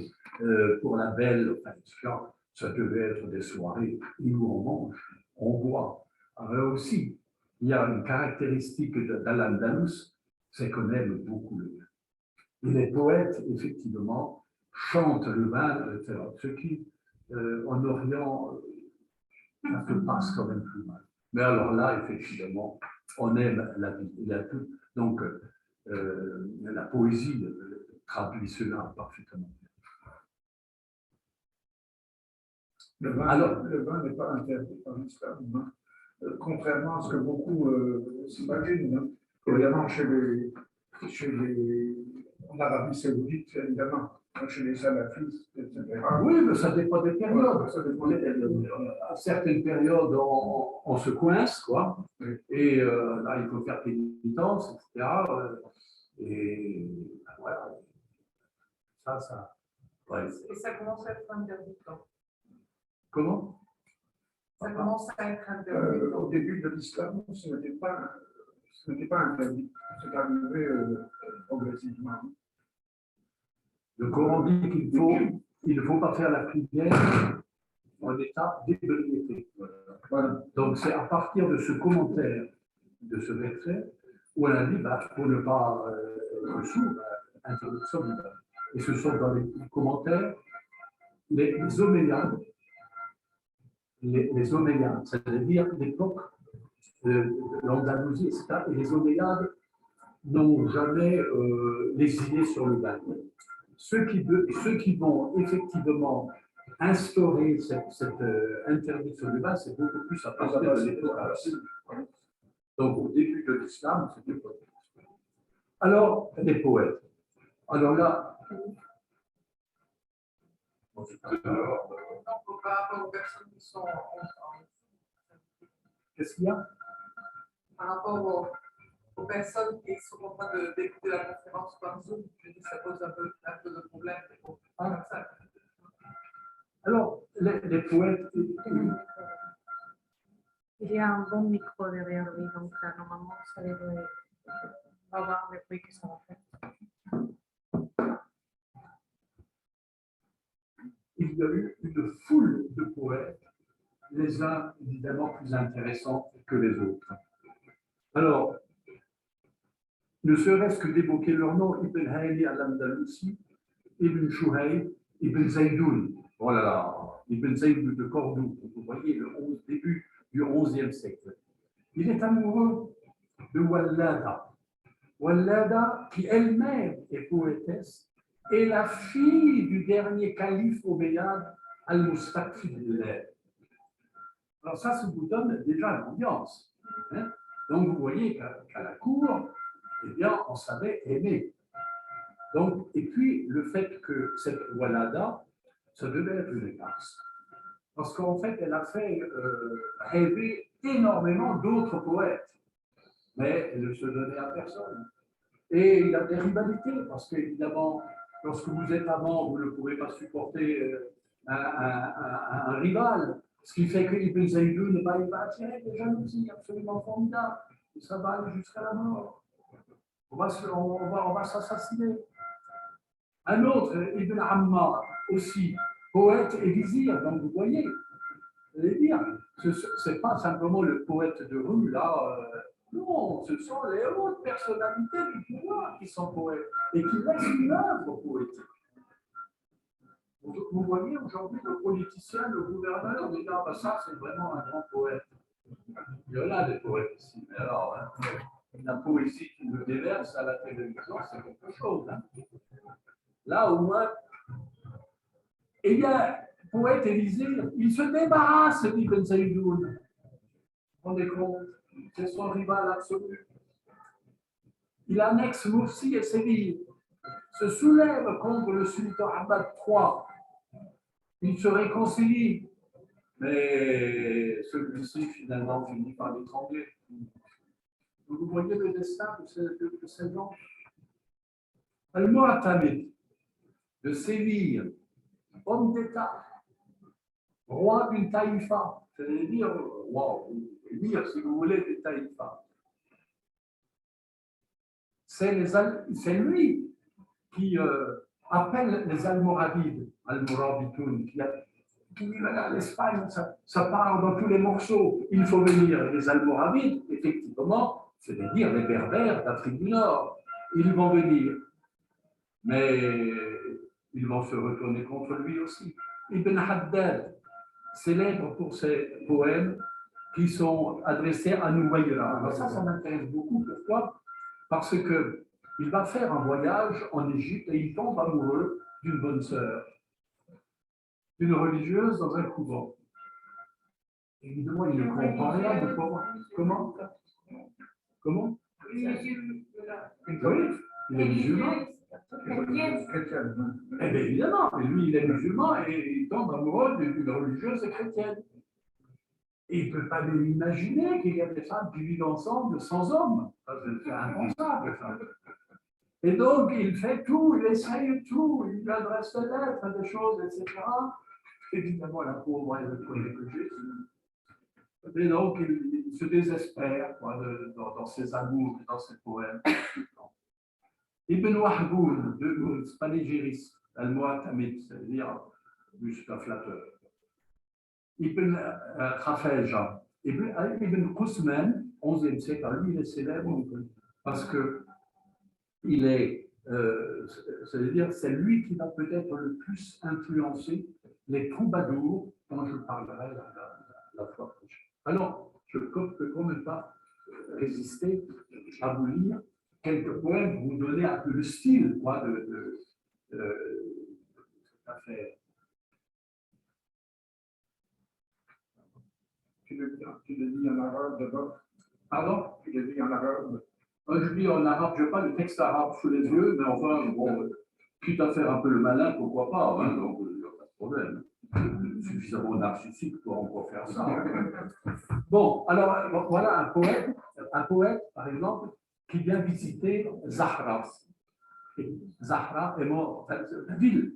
pour la belle, enfin, ça devait être des soirées où on mange, on boit. Alors aussi, il y a une caractéristique d'Al-Andalus, c'est qu'on aime beaucoup le vin. Et les poètes, effectivement, chantent le vin, ce qui, en Orient, ça se passe quand même plus mal. Mais alors là, effectivement, on aime la vie. Il y a tout. Donc, la poésie traduit cela parfaitement. Le vin n'est pas interdit par l'islam, hein. Contrairement à ce que beaucoup s'imaginent. Hein. Évidemment, en Arabie Saoudite, évidemment, chez les salafistes, etc. Oui, mais ça dépend des périodes. À certaines périodes, on se coince, quoi. Oui. Et là, il faut faire pénitence, etc. Et voilà. Ça. Ouais. Et ça commence à être interdit. Comment? Ça commence à être interdit. Au début de l'islam, ce n'était pas interdit. C'est arrivé progressivement. Le Coran dit qu'il ne faut pas faire la prière en état d'ébriété. Voilà. Donc, c'est à partir de ce commentaire, de ce verset, où on a dit, pour ne pas être sourd, interdiction du vin. Et ce sont dans les commentaires les Omeyyades, les Omeyyades, c'est-à-dire l'époque de l'Andalousie, etc. Et les Omeyyades n'ont jamais lésiné sur le vin. Ceux qui vont effectivement instaurer cette interdiction du vin, c'est beaucoup plus à partir de l'époque. Donc, au début de l'islam, c'était pas. Alors, les poètes. Alors là, Donc, par rapport aux personnes qui sont Qu'est-ce qu'il y a? par rapport aux personnes qui sont en train d'écouter la conférence par Zoom, je dis ça pose un peu de problème. Comme ça. Alors, les poètes, Il y a un bon micro derrière lui, donc normalement, ça devrait avoir le bruit que ça va faire. il y a eu une foule de poètes, les uns évidemment plus intéressants que les autres. Alors, ne serait-ce que d'évoquer leur nom, Ibn Hayli al-Andalusi, Ibn Shuhayb, Ibn Zaydoun, voilà, Ibn Zaydoun de Cordoue, vous voyez, début du XIe siècle. Il est amoureux de Wallada. Wallada, qui elle-même est poétesse, est la fille du dernier calife omeyyade, Al-Mustaqfillah. Alors ça vous donne déjà l'ambiance. Hein? Donc vous voyez qu'à la cour, eh bien, on savait aimer. Donc, et puis, le fait que cette Walada, ça devait être une garce. Parce qu'en fait, elle a fait rêver énormément d'autres poètes. Mais elle ne se donnait à personne. Et il y a des rivalités, parce qu'évidemment, lorsque vous êtes amant, vous ne pouvez pas supporter un rival. Ce qui fait que Ibn Zaydoun il va attirer des jalousies absolument formidables. Et ça va aller jusqu'à la mort. On va s'assassiner. Un autre, Ibn Ammar, aussi, poète et vizir. Donc vous voyez, je vais dire, ce n'est pas simplement le poète de rue, là. Non, ce sont les hautes personnalités du pouvoir qui sont poètes et qui laissent une œuvre poétique. Vous voyez aujourd'hui le politicien, le gouverneur, on dit ah, ben ça c'est vraiment un grand poète. Il y en a des poètes ici, mais alors, hein, la poésie qui me déverse à la télévision, c'est quelque chose. Hein. Là, au moins, et il y a poète et vizir, il se débarrasse d'Ibn Zaydoun. Vous vous rendez compte? C'est son rival absolu. Il annexe Moussi et Séville, se soulève contre le sultan Ahmad III. Il se réconcilie, mais celui-ci finalement finit par l'étrangler. Vous voyez le destin de ces gens. Al-Mu'tamid de Séville, homme d'État, roi d'une taïfa, c'est-à-dire, si vous voulez, des taïfas. C'est lui qui appelle les Almoravides, Almorabitoun, qui dit l'Espagne, ça part dans tous les morceaux, il faut venir. Les Almoravides, effectivement, c'est-à-dire les Berbères d'Afrique du Nord, ils vont venir. Mais ils vont se retourner contre lui aussi. Ibn Haddad, célèbre pour ses poèmes qui sont adressés à Nouwaïra. Alors ça m'intéresse beaucoup. Pourquoi? Parce qu'il va faire un voyage en Égypte et il tombe amoureux d'une bonne sœur, d'une religieuse dans un couvent. Évidemment, il ne comprend rien de quoi. Comment? Comment? Oui, il est musulman. Eh bien, évidemment, et lui, il est musulman et il tombe amoureux d'une religieuse chrétienne. Et il ne peut pas imaginer qu'il y a des femmes qui vivent ensemble sans hommes. C'est impensable, ça. Et donc, il fait tout, il essaye tout, il lui adresse des lettres, des choses, etc. Évidemment, la pauvre, elle ne connaît que Jésus. Et donc, il se désespère quoi, dans ses amours, dans ses poèmes. Ibn Wahboun, de Panégéris, Al-Mu'tamid, c'est-à-dire jusqu'à flatteur. Ibn Khafaja, Ibn Qusman, 11e siècle, lui, il est célèbre parce que il est, c'est-à-dire, c'est lui qui va peut-être le plus influencer les troubadours dont je parlerai la fois prochaine. Alors, je ne peux quand même pas résister à vous lire quelques poèmes pour vous donner un peu le style quoi, de cette affaire. Tu le dis en arabe d'abord. Pardon? Tu le dis en arabe. Je dis en arabe, je n'ai pas le texte arabe sous les yeux, mais enfin, bon, quitte à faire un peu le malin, pourquoi pas. Hein, donc, problème. Suffisamment narcissique pour encore faire ça. Bon, alors voilà un poète, par exemple, qui vient visiter Zahra. Et Zahra est mort, la ville.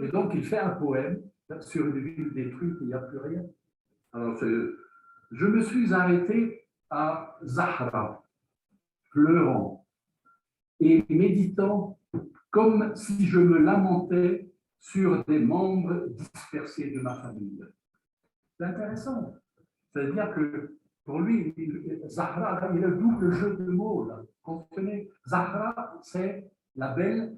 Et donc, il fait un poème sur une ville détruite, il n'y a plus rien. Alors, je me suis arrêté à Zahra, pleurant et méditant comme si je me lamentais sur des membres dispersés de ma famille. C'est intéressant. C'est-à-dire que pour lui, Zahra, là, il a le double jeu de mots. Là. Comprenez, Zahra, c'est la belle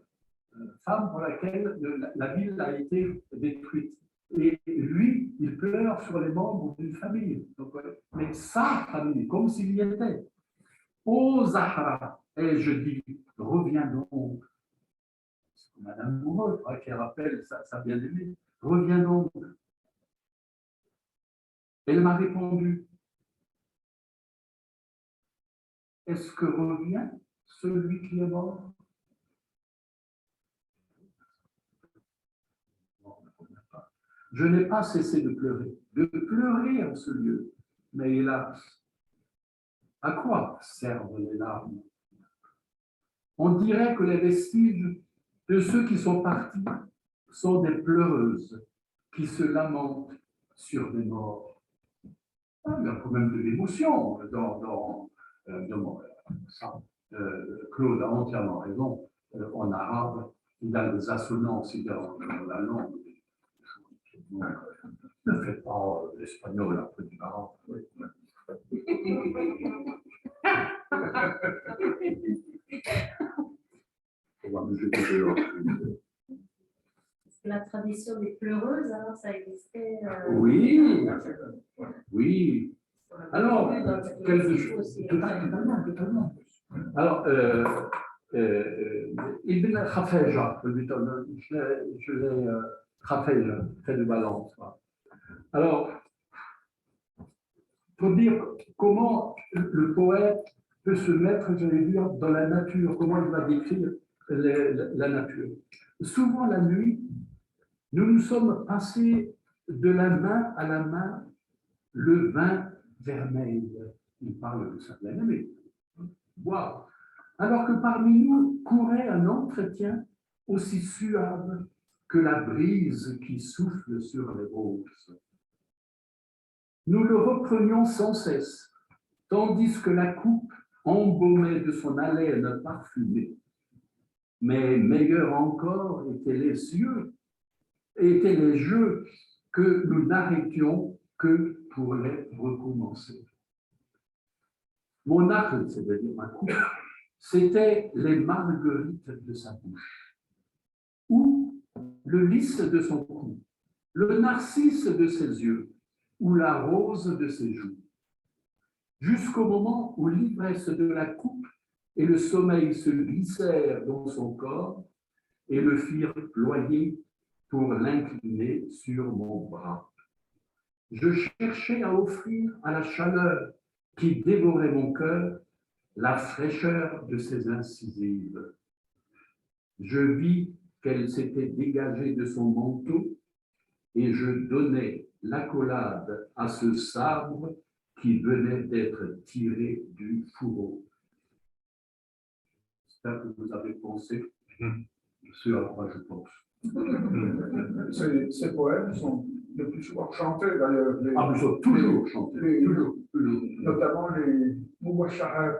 femme pour laquelle la ville a été détruite. Et lui, il pleure sur les membres d'une famille. Donc, mais sa famille, comme s'il y était. Ô Zahra, et je dis, reviens donc. C'est comme un amoureux qui rappelle sa bien-aimée. Reviens donc. Elle m'a répondu, est-ce que revient celui qui est mort? Je n'ai pas cessé de pleurer en ce lieu. Mais hélas, à quoi servent les larmes? On dirait que les vestiges de ceux qui sont partis sont des pleureuses qui se lamentent sur des morts. Il y a quand même de l'émotion dans ça. Claude a entièrement raison. En arabe, il a des assonances dans la langue. Ne faites pas l'espagnol après du arabe. La tradition des pleureuses, alors ça existait. Oui, oui. Alors, totalement. Alors, Ibn Khafeja, je l'ai Khafeja, fait de balance. Alors, pour dire comment le poète peut se mettre, j'allais dire, dans la nature, comment il va décrire la nature. Souvent la nuit, nous nous sommes passés de la main à la main le vin vermeil. Il parle de sa bien-aimée. Wow. Alors que parmi nous courait un entretien aussi suave que la brise qui souffle sur les roses. Nous le reprenions sans cesse, tandis que la coupe embaumait de son haleine parfumée. Mais meilleurs encore étaient les jeux que nous n'arrêtions que pour les recommencer. Mon arc, c'est-à-dire ma coupe, c'était les marguerites de sa bouche, ou le lys de son cou, le narcisse de ses yeux, ou la rose de ses joues, jusqu'au moment où l'ivresse de la coupe et le sommeil se glissèrent dans son corps et le firent ployer pour l'incliner sur mon bras. Je cherchais à offrir à la chaleur qui dévorait mon cœur la fraîcheur de ses incisives. Je vis qu'elle s'était dégagée de son manteau et je donnais l'accolade à ce sabre qui venait d'être tiré du fourreau. J'espère que vous avez pensé ce à quoi je pense. Ces poèmes sont le plus souvent chantés d'ailleurs. Ah, ils sont toujours chantés, toujours. Notamment les Mouacharat,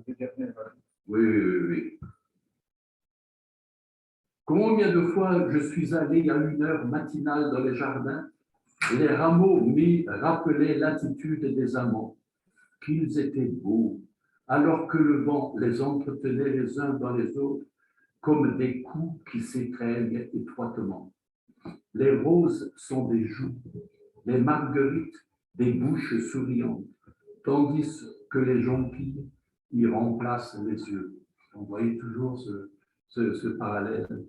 les derniers. Oui. Combien de fois je suis allé à 1h matinale dans les jardins, les rameaux m'y rappelaient l'attitude des amants, qu'ils étaient beaux, alors que le vent les entretenait les uns dans les autres, comme des coups qui s'étreignent étroitement. Les roses sont des joues, les marguerites des bouches souriantes, tandis que les jonquilles y remplacent les yeux. Vous voyez toujours ce parallèle.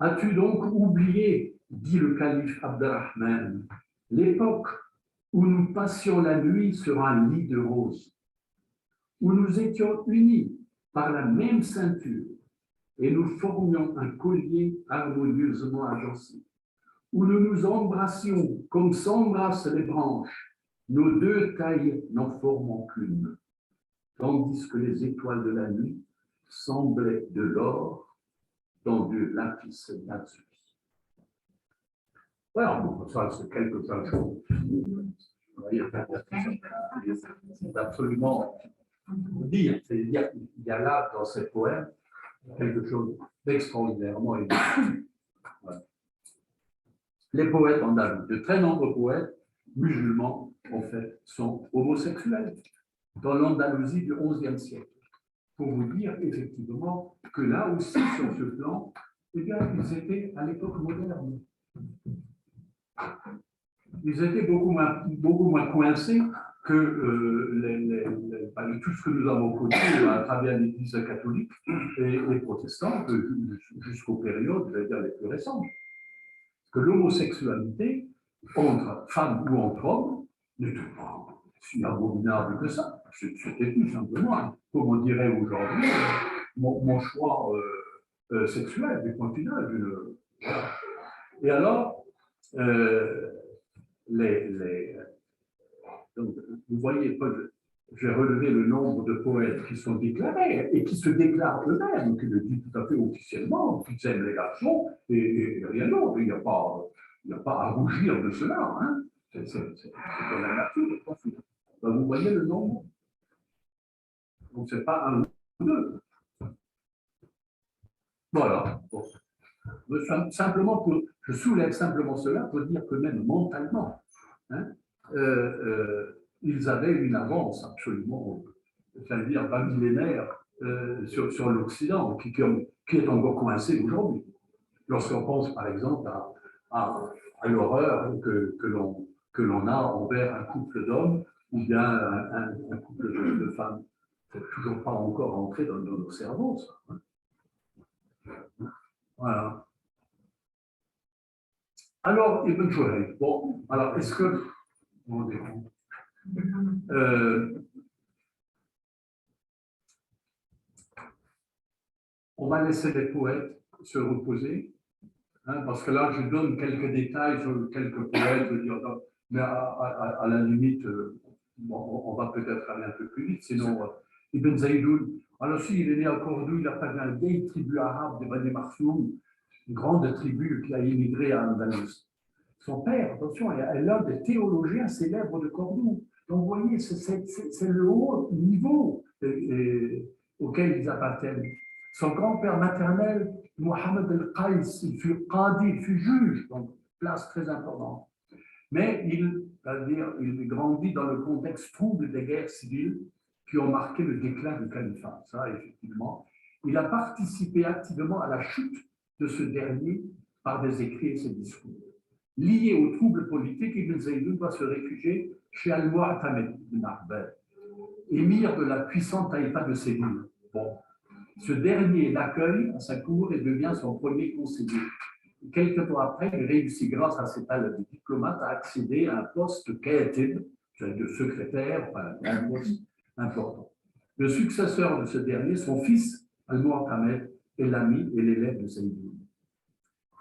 As-tu donc oublié, dit le calife Abderrahman, l'époque où nous passions la nuit sur un lit de roses, où nous étions unis par la même ceinture et nous formions un collier harmonieusement agencé, où nous nous embrassions comme s'embrassent les branches, nos deux tailles n'en formant qu'une, tandis que les étoiles de la nuit semblaient de l'or dans du lapis lazuli. Voilà, bon, ça c'est quelques-uns de choses. C'est absolument dire, c'est-à-dire qu'il y a là dans ces poèmes quelque chose d'extraordinairement émouvant. Voilà. Les poètes andalous, de très nombreux poètes musulmans, en fait, sont homosexuels dans l'Andalousie du XIe siècle. Pour vous dire effectivement que là aussi, sur ce plan, eh bien, ils étaient à l'époque moderne. Ils étaient beaucoup moins coincés que tout ce que nous avons connu à travers l'Église catholique et protestante jusqu'aux périodes, je vais dire, les plus récentes. Que l'homosexualité, entre femmes ou entre hommes, n'était pas si abominable que ça. C'était tout simplement, comme on dirait aujourd'hui, mon choix sexuel, du continent. Et alors, donc, vous voyez, j'ai relevé le nombre de poètes qui sont déclarés et qui se déclarent eux-mêmes, qui le disent tout à fait officiellement, qu'ils aiment les garçons et rien d'autre. Il n'y a pas à rougir de cela. Hein. C'est dans la nature. Donc, vous voyez le nombre. Donc, ce n'est pas un ou deux. Voilà. Bon. Simplement je soulève simplement cela pour dire que même mentalement, hein, ils avaient une avance absolument, j'allais dire, pas millénaire sur l'Occident, qui est encore coincé aujourd'hui. Lorsqu'on pense, par exemple, à l'horreur que l'on a envers un couple d'hommes ou bien un couple de femmes. C'est toujours pas encore entré dans nos cerveaux, ça. Hein. Voilà. Alors, Ibn Jouhayb. Bon, alors, est-ce que... on va laisser les poètes se reposer, hein, parce que là, je donne quelques détails sur quelques poètes, mais à la limite, on va peut-être aller un peu plus vite, sinon, Ibn Zaïdoun, alors si, il est né à Cordoue, il a pas une vieille tribu arabe de Bani Marsoum, une grande tribu qui a immigré à Andalous. Son père, attention, est l'un des théologiens célèbres de Cordoue. Donc, vous voyez, c'est le haut niveau auquel ils appartiennent. Son grand-père maternel, Mohamed El-Qais, il fut qadi, il fut juge, donc place très importante. Mais il grandit dans le contexte trouble des guerres civiles qui ont marqué le déclin du califat. Ça, effectivement, il a participé activement à la chute de ce dernier par des écrits et ses discours. Lié aux troubles politiques, Ibn Zaïdoun doit se réfugier chez Al-Mu'tamid ibn Arbel, émir de la puissante taïfa de Séville. Bon. Ce dernier l'accueille à sa cour et devient son premier conseiller. Quelques temps après, il réussit, grâce à ses talents de diplomate, à accéder à un poste katib, de secrétaire, enfin, un poste important. Le successeur de ce dernier, son fils, Al-Mu'tamid, est l'ami et l'élève de Zaïdoun.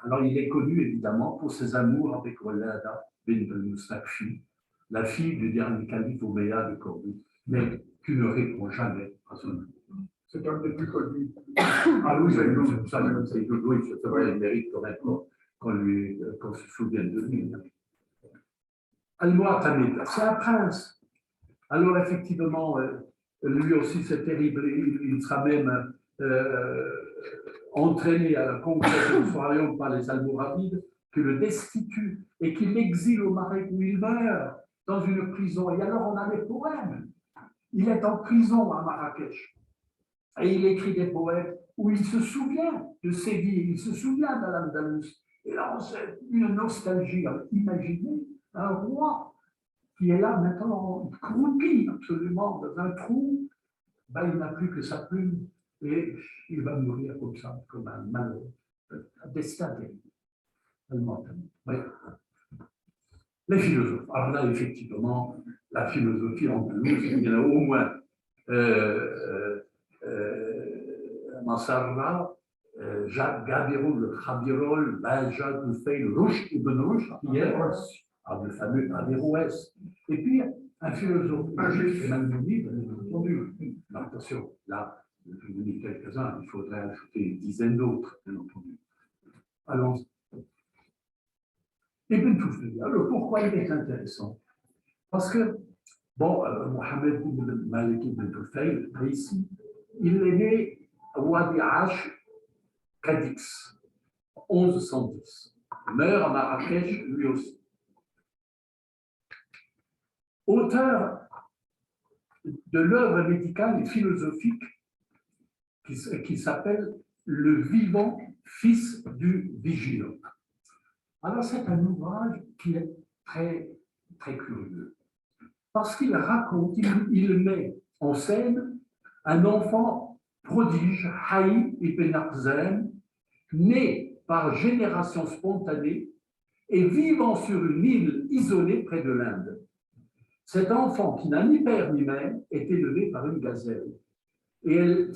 Alors, il est connu évidemment pour ses amours avec Walada bint al-Mustakfi, la fille du dernier calife Omeya de Cordoue, mais qui ne répond jamais à son nom. C'est un des plus connus. Ah oui, c'est vrai, il mérite quand même qu'on se souvienne de lui. Al-Mu'tamid, c'est un prince. Alors, effectivement, lui aussi, c'est terrible. Il sera même entraîné à la conquête de son royaume par les Almoravides, qui le destituent et qui l'exilent au Maroc où il meurt dans une prison. Et alors, on a des poèmes. Il est en prison à Marrakech. Et il écrit des poèmes où il se souvient de Séville, il se souvient d'Al-Andalus. Et là, c'est une nostalgie. Imaginez un roi qui est là maintenant, croupi absolument dans un trou. Ben, il n'a plus que sa plume et il va mourir comme ça, comme un malheureux, un destin allemand. Oui. Les philosophes. Alors là, effectivement, la philosophie andalouse, il y en a au moins Nasrallah, Jacques Gabirol, Khabirol, Bajad, Oufeil, Rushd ibn Rushd, qui est le fameux Averroès. Et puis, un philosophe, un juif, Maïmonide, bien entendu. Non, attention, là, je vous dis quelques-uns, il faudrait ajouter une dizaine d'autres, bien entendu. Allons-y. Ibn Tufayl, alors pourquoi il est intéressant? Parce que, bon, Mohamed ibn Malik ibn Tufayl, ici, il est né à Wadi Ash, Cadix, 1110. Il meurt à Marrakech, lui aussi. Auteur de l'œuvre médicale et philosophique qui s'appelle Le vivant fils du vigilant. Alors, c'est un ouvrage qui est très, très curieux. Parce qu'il raconte, il met en scène un enfant prodige, Haïm ibn Akhzam, né par génération spontanée et vivant sur une île isolée près de l'Inde. Cet enfant, qui n'a ni père ni mère, est élevé par une gazelle. Et elle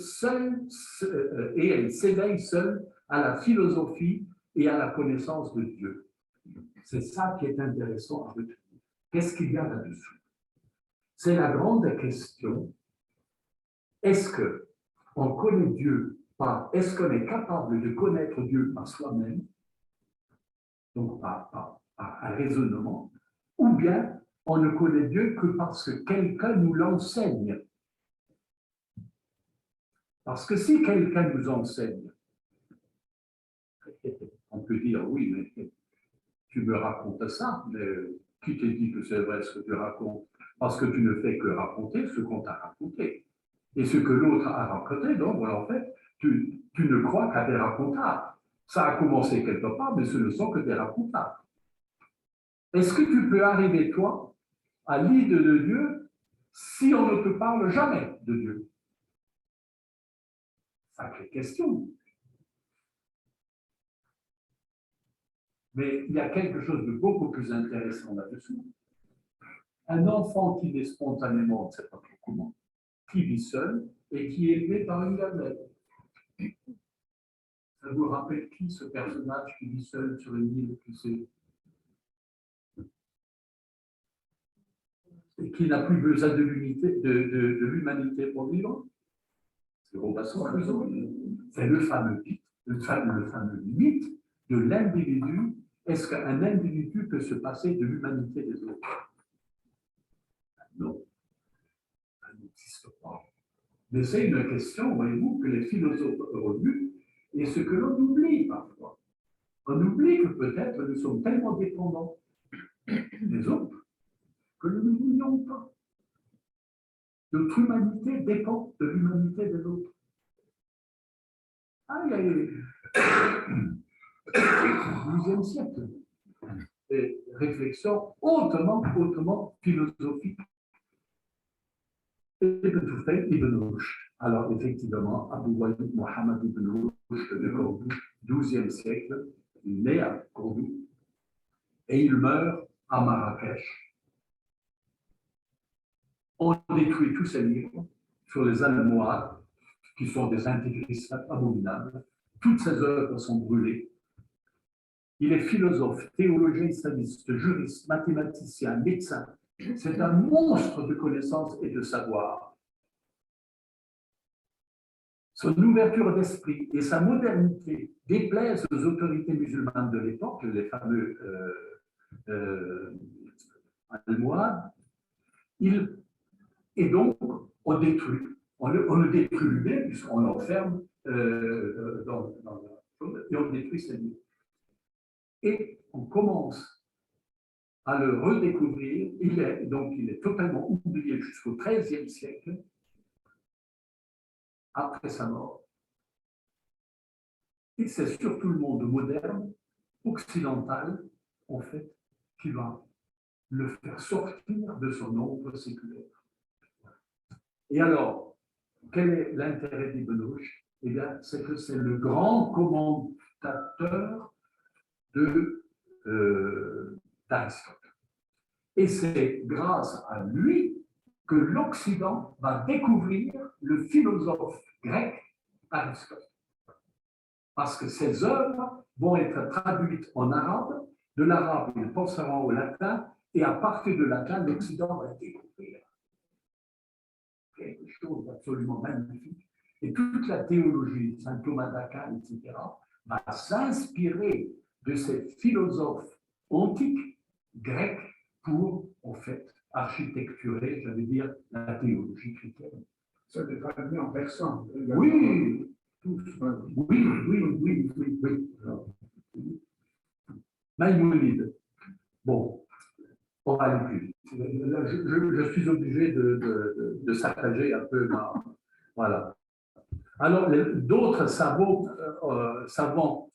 s'éveille seule à la philosophie et à la connaissance de Dieu. C'est ça qui est intéressant à retenir. Qu'est-ce qu'il y a là-dessous? C'est la grande question. Est-ce qu'on connaît Dieu par, est-ce qu'on est capable de connaître Dieu par soi-même, donc par un raisonnement, ou bien on ne connaît Dieu que parce que quelqu'un nous l'enseigne. Parce que si quelqu'un nous enseigne, on peut dire, oui, mais tu me racontes ça, mais qui t'a dit que c'est vrai ce que tu racontes? Parce que tu ne fais que raconter ce qu'on t'a raconté. Et ce que l'autre a raconté, donc, voilà, en fait, tu ne crois qu'à des racontables. Ça a commencé quelque part, mais ce ne sont que des racontables. Est-ce que tu peux arriver, toi, à l'idée de Dieu si on ne te parle jamais de Dieu? Sacrée question. Mais il y a quelque chose de beaucoup plus intéressant là-dessous. Un enfant qui naît spontanément, on ne sait pas trop comment, qui vit seul et qui est élevé par une gazelle. Ça vous rappelle qui, ce personnage qui vit seul sur une île, et qui n'a plus besoin de l'humanité pour vivre? C'est Robinson Crusoe. C'est le fameux mythe de l'individu. Est-ce qu'un individu peut se passer de l'humanité des autres? Non, ça n'existe pas. Mais c'est une question, voyez-vous, que les philosophes remuent et ce que l'on oublie parfois. On oublie que peut-être nous sommes tellement dépendants des autres que nous ne voulions pas. Notre humanité dépend de l'humanité des autres. Ah, il y a eu au XIIe siècle des réflexions hautement philosophiques. Ibn Tufayl ibn Rushd. Alors, effectivement, Abu Walid Mohammed ibn Rushd de Cordoue, XIIe siècle, il est né à Cordoue et il meurt à Marrakech. On détruit tous ses livres sur les Almohades, qui sont des intégristes abominables. Toutes ses œuvres sont brûlées. Il est philosophe, théologien islamiste, juriste, mathématicien, médecin. C'est un monstre de connaissances et de savoir. Son ouverture d'esprit et sa modernité déplaisent aux autorités musulmanes de l'époque, les fameux Almohades. Et donc, on le détruit lui-même, puisqu'on l'enferme et on détruit ses livres. Et on commence à le redécouvrir. Il est totalement oublié jusqu'au XIIIe siècle, après sa mort. Et c'est surtout le monde moderne, occidental, en fait, qui va le faire sortir de son ombre séculaire. Et alors, quel est l'intérêt d'Ibn Rushd? Eh bien, c'est que c'est le grand commentateur d'Aristote. Et c'est grâce à lui que l'Occident va découvrir le philosophe grec Aristote. parce que ces œuvres vont être traduites en arabe, de l'arabe, ils passeront au latin, et à partir de latin, l'Occident va découvrir quelque chose d'absolument magnifique. Et toute la théologie, Saint Thomas d'Aquin, etc., va s'inspirer de ces philosophes antiques grecs pour, en fait, architecturer, j'allais dire, la théologie chrétienne. Ça devrait être mis en persan. Oui, oui. Maïmonide. Bon, on va aller plus vite. Là, je suis obligé de saccager un peu ma. Voilà. Alors, d'autres savants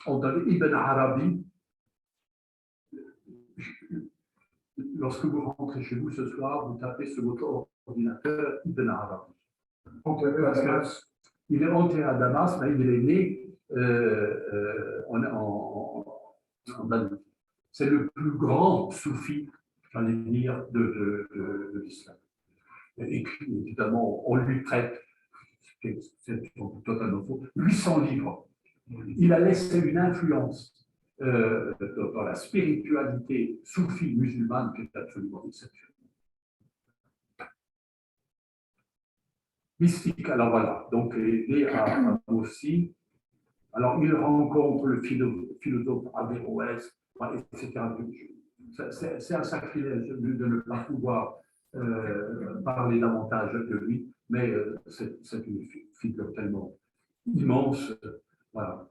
ont donné Ibn Arabi. Lorsque vous rentrez chez vous ce soir, vous tapez sur votre ordinateur Ibn Arabi. Il est enterré à Damas, mais il est né en Andalousie. C'est le plus grand soufi, j'allais dire, de l'islam. Et puis, évidemment, on lui prête, c'est totalement faux, 800 livres. Il a laissé une influence dans la spiritualité soufie musulmane qui est absolument exceptionnelle. Mystique, alors voilà, donc il est à aussi. Alors il rencontre le philosophe Averroès, etc. C'est un sacrilège de ne pas pouvoir parler davantage de lui, mais c'est une figure tellement immense. Voilà.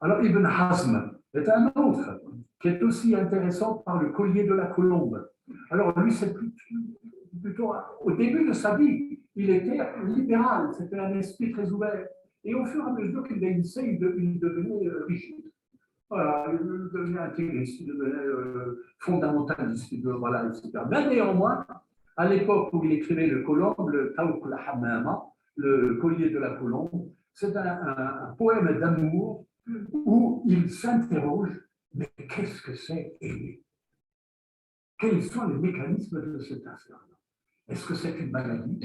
Alors Ibn Hazm est un autre qui est aussi intéressant par le collier de la colombe. Alors lui, c'est plutôt au début de sa vie, il était libéral, c'était un esprit très ouvert. Et au fur et à mesure qu'il vieillissait, il devenait rigide. Voilà, il devenait intégriste, il devenait fondamentaliste, voilà, etc. Mais néanmoins, à l'époque où il écrivait le colombe, le Tawq al-Hammama, le collier de la colombe, c'est un poème d'amour où il s'interroge, mais qu'est-ce que c'est aimer? Quels sont les mécanismes de cet infernal? Est-ce que c'est une maladie?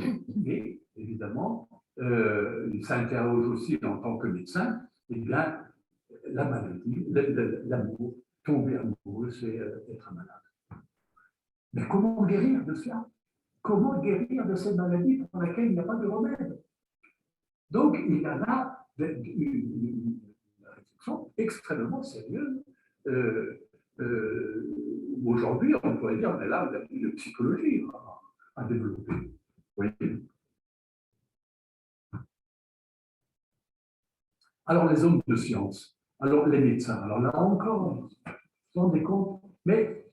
Et évidemment, il s'interroge aussi en tant que médecin, eh bien, la maladie, l'amour, tomber amoureux, c'est être malade. Mais comment guérir de cela? Comment guérir de cette maladie pour laquelle il n'y a pas de remède? Donc, il y en a une réflexion extrêmement sérieuse. Aujourd'hui, on pourrait dire, mais là, il y a une psychologie à développer. Oui. Alors, les hommes de science, alors les médecins, alors là encore, vous vous rendez compte, mais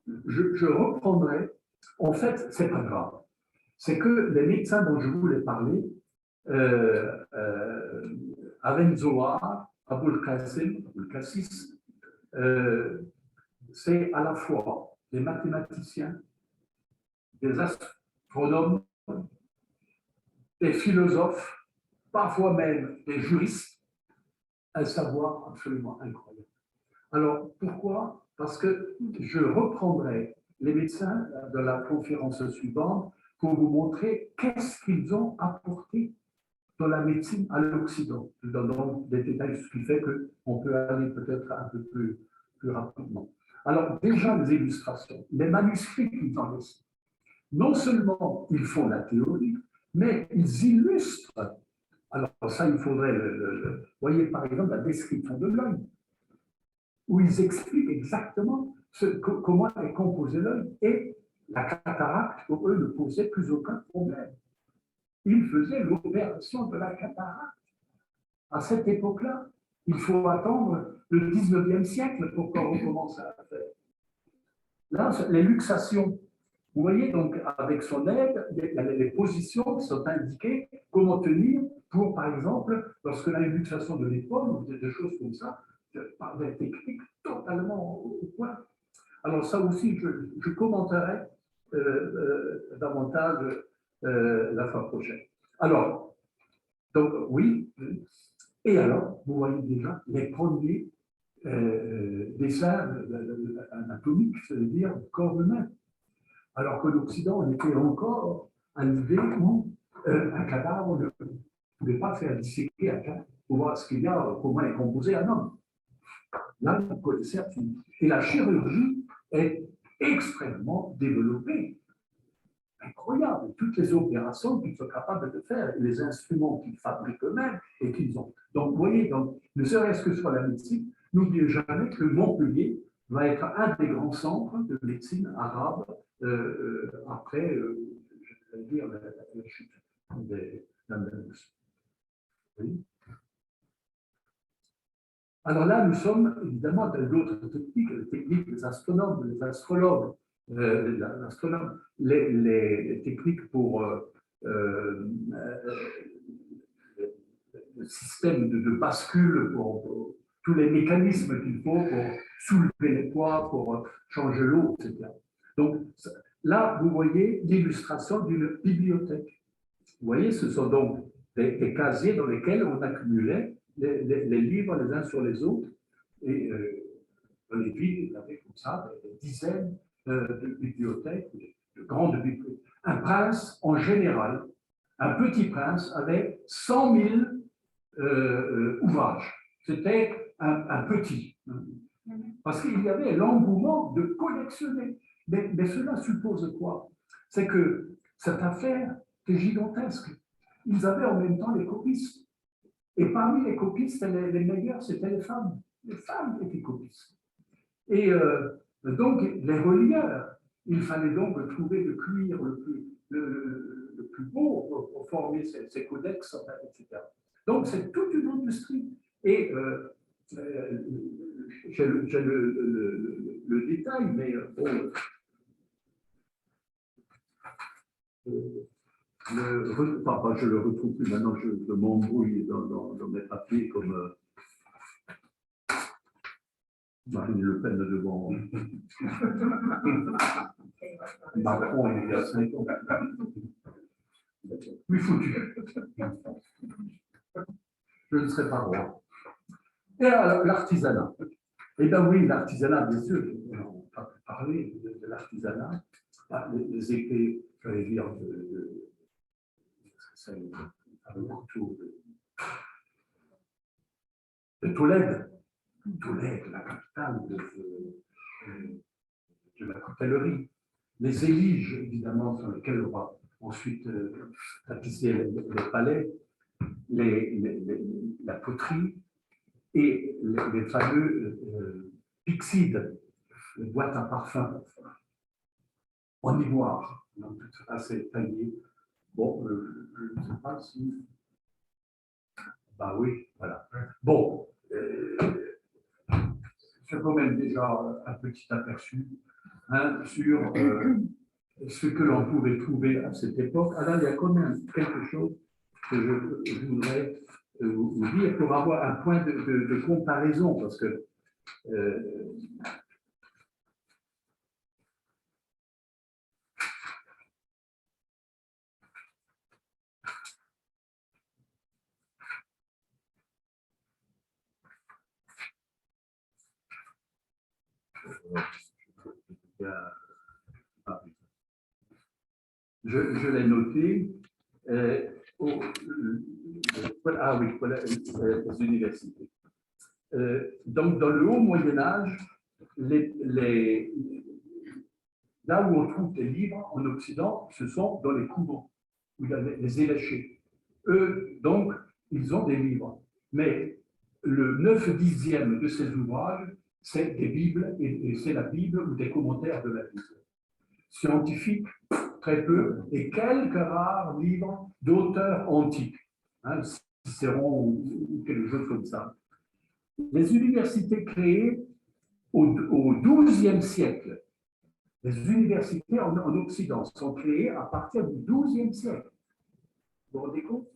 je reprendrai, en fait, c'est pas grave. C'est que les médecins dont je voulais parler, Aven Zohar, Aboul Kassis, c'est à la fois des mathématiciens, des astronomes, des philosophes, parfois même des juristes, un savoir absolument incroyable. Alors, pourquoi? Parce que je reprendrai les médecins de la conférence suivante pour vous montrer qu'est-ce qu'ils ont apporté dans la médecine à l'Occident. Je donne donc des détails, ce qui fait qu'on peut aller peut-être un peu plus rapidement. Alors, déjà, les illustrations, les manuscrits qu'ils ont laissés. Non seulement ils font la théorie, mais ils illustrent. Alors, ça, il faudrait voyez, par exemple, la description de l'œil, où ils expliquent exactement comment est composé l'œil. Et la cataracte, pour eux, ne posait plus aucun problème. Ils faisaient l'opération de la cataracte. À cette époque-là, il faut attendre le 19e siècle pour qu'on recommence à faire. Là, les luxations, vous voyez, donc, avec son aide, les positions qui sont indiquées, comment tenir pour, par exemple, lorsqu'on a une luxation de l'épaule, ou des choses comme ça, par des techniques totalement au point. Alors ça aussi, je commenterai davantage la fois prochaine. Alors, donc oui, et alors, vous voyez déjà les premiers dessins anatomiques, c'est-à-dire du corps humain. Alors que l'Occident, on était encore à l'idée où un cadavre Vous ne pouvez pas faire disséquer quelqu'un pour voir ce qu'il y a, comment est composé un homme. Là, vous connaissez absolument. Et la chirurgie est extrêmement développée. Incroyable. Toutes les opérations qu'ils sont capables de faire, les instruments qu'ils fabriquent eux-mêmes et qu'ils ont. Donc, vous voyez, donc, ne serait-ce que sur la médecine, n'oubliez jamais que Montpellier va être un des grands centres de médecine arabe après, je vais dire, la chute des l'Andalous. Oui. Alors là, nous sommes évidemment dans d'autres techniques, les techniques des astronomes, des astrologues, les techniques pour le système de bascule, pour tous les mécanismes qu'il faut pour soulever les poids, pour changer l'eau, etc. Donc là, vous voyez l'illustration d'une bibliothèque. Vous voyez, ce sont donc des casiers dans lesquels on accumulait les livres les uns sur les autres. Et dans les villes, il y avait comme ça des dizaines de bibliothèques, de grandes bibliothèques. Un prince, en général, un petit prince, avait 100 000 ouvrages. C'était un petit. Parce qu'il y avait l'engouement de collectionner. Mais cela suppose quoi? C'est que cette affaire était gigantesque. Ils avaient en même temps les copistes. Et parmi les copistes, les meilleurs, c'était les femmes. Les femmes étaient copistes. Et donc, les relieurs, il fallait donc trouver le cuir le plus beau pour former ces codex, etc. Donc, c'est toute une industrie. Et j'ai le détail, mais bon, je le retrouve plus maintenant, je m'embrouille dans mes papiers comme Marine Le Pen devant Macron il y a 5 ans. Lui foutu. Je ne serai pas roi. Et alors, l'artisanat. Eh bien oui, l'artisanat, bien sûr, on n'a pas pu parler de l'artisanat. Les épées, j'allais dire, autour de Tolède. Tolède, la capitale de la coutellerie. Les éliges, évidemment, sur lesquels on va ensuite tapisser les palais, la poterie et les fameux pyxides, les boîtes à parfum en ivoire, donc tout assez taillé. Bon, je ne sais pas si. Bah oui, voilà. Bon, c'est quand même déjà un petit aperçu sur ce que l'on pouvait trouver à cette époque. Alors, il y a quand même quelque chose que je voudrais vous dire pour avoir un point de comparaison, parce que je l'ai noté. Ah oui, voilà les universités. Donc, dans le haut Moyen-Âge, là où on trouve des livres en Occident, ce sont dans les couvents, où il y a les évêchés. Eux, donc, ils ont des livres. Mais le 9/10 de ces ouvrages, c'est des Bibles, et c'est la Bible ou des commentaires de la Bible. Scientifiques, très peu, et quelques rares livres d'auteurs antiques, Cicéron ou quelque chose comme ça. Les universités créées au XIIe siècle, les universités en Occident sont créées à partir du XIIe siècle. Vous vous rendez compte?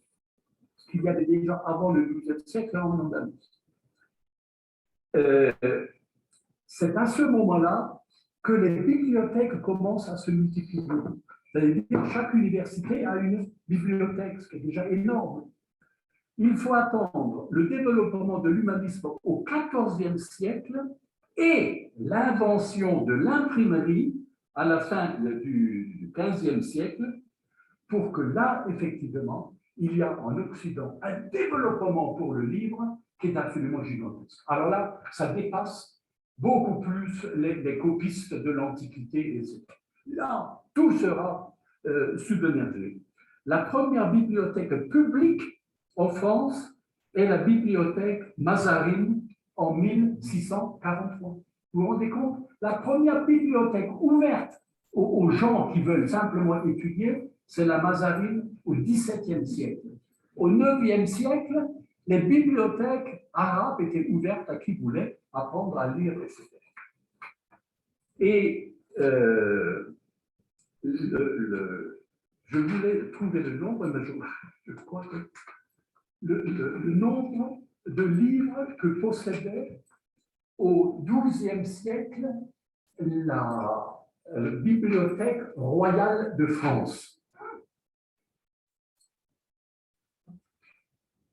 Qu'il y avait des gens avant le XIIe siècle en Andalousie. C'est à ce moment-là que les bibliothèques commencent à se multiplier. C'est-à-dire que chaque université a une bibliothèque, ce qui est déjà énorme. Il faut attendre le développement de l'humanisme au XIVe siècle et l'invention de l'imprimerie à la fin du XVe siècle pour que là, effectivement, il y a en Occident un développement pour le livre qui est absolument gigantesque. Alors là, ça dépasse beaucoup plus les copistes de l'Antiquité, etc. Là, tout sera submergé. La première bibliothèque publique en France est la bibliothèque Mazarine en 1643. Vous vous rendez compte? La première bibliothèque ouverte aux gens qui veulent simplement étudier, c'est la Mazarine au XVIIe siècle. Au IXe siècle, les bibliothèques arabes étaient ouvertes à qui voulait apprendre à lire, etc. Et je voulais trouver le nombre, mais je crois que le nombre de livres que possédait au XIIe siècle la Bibliothèque royale de France.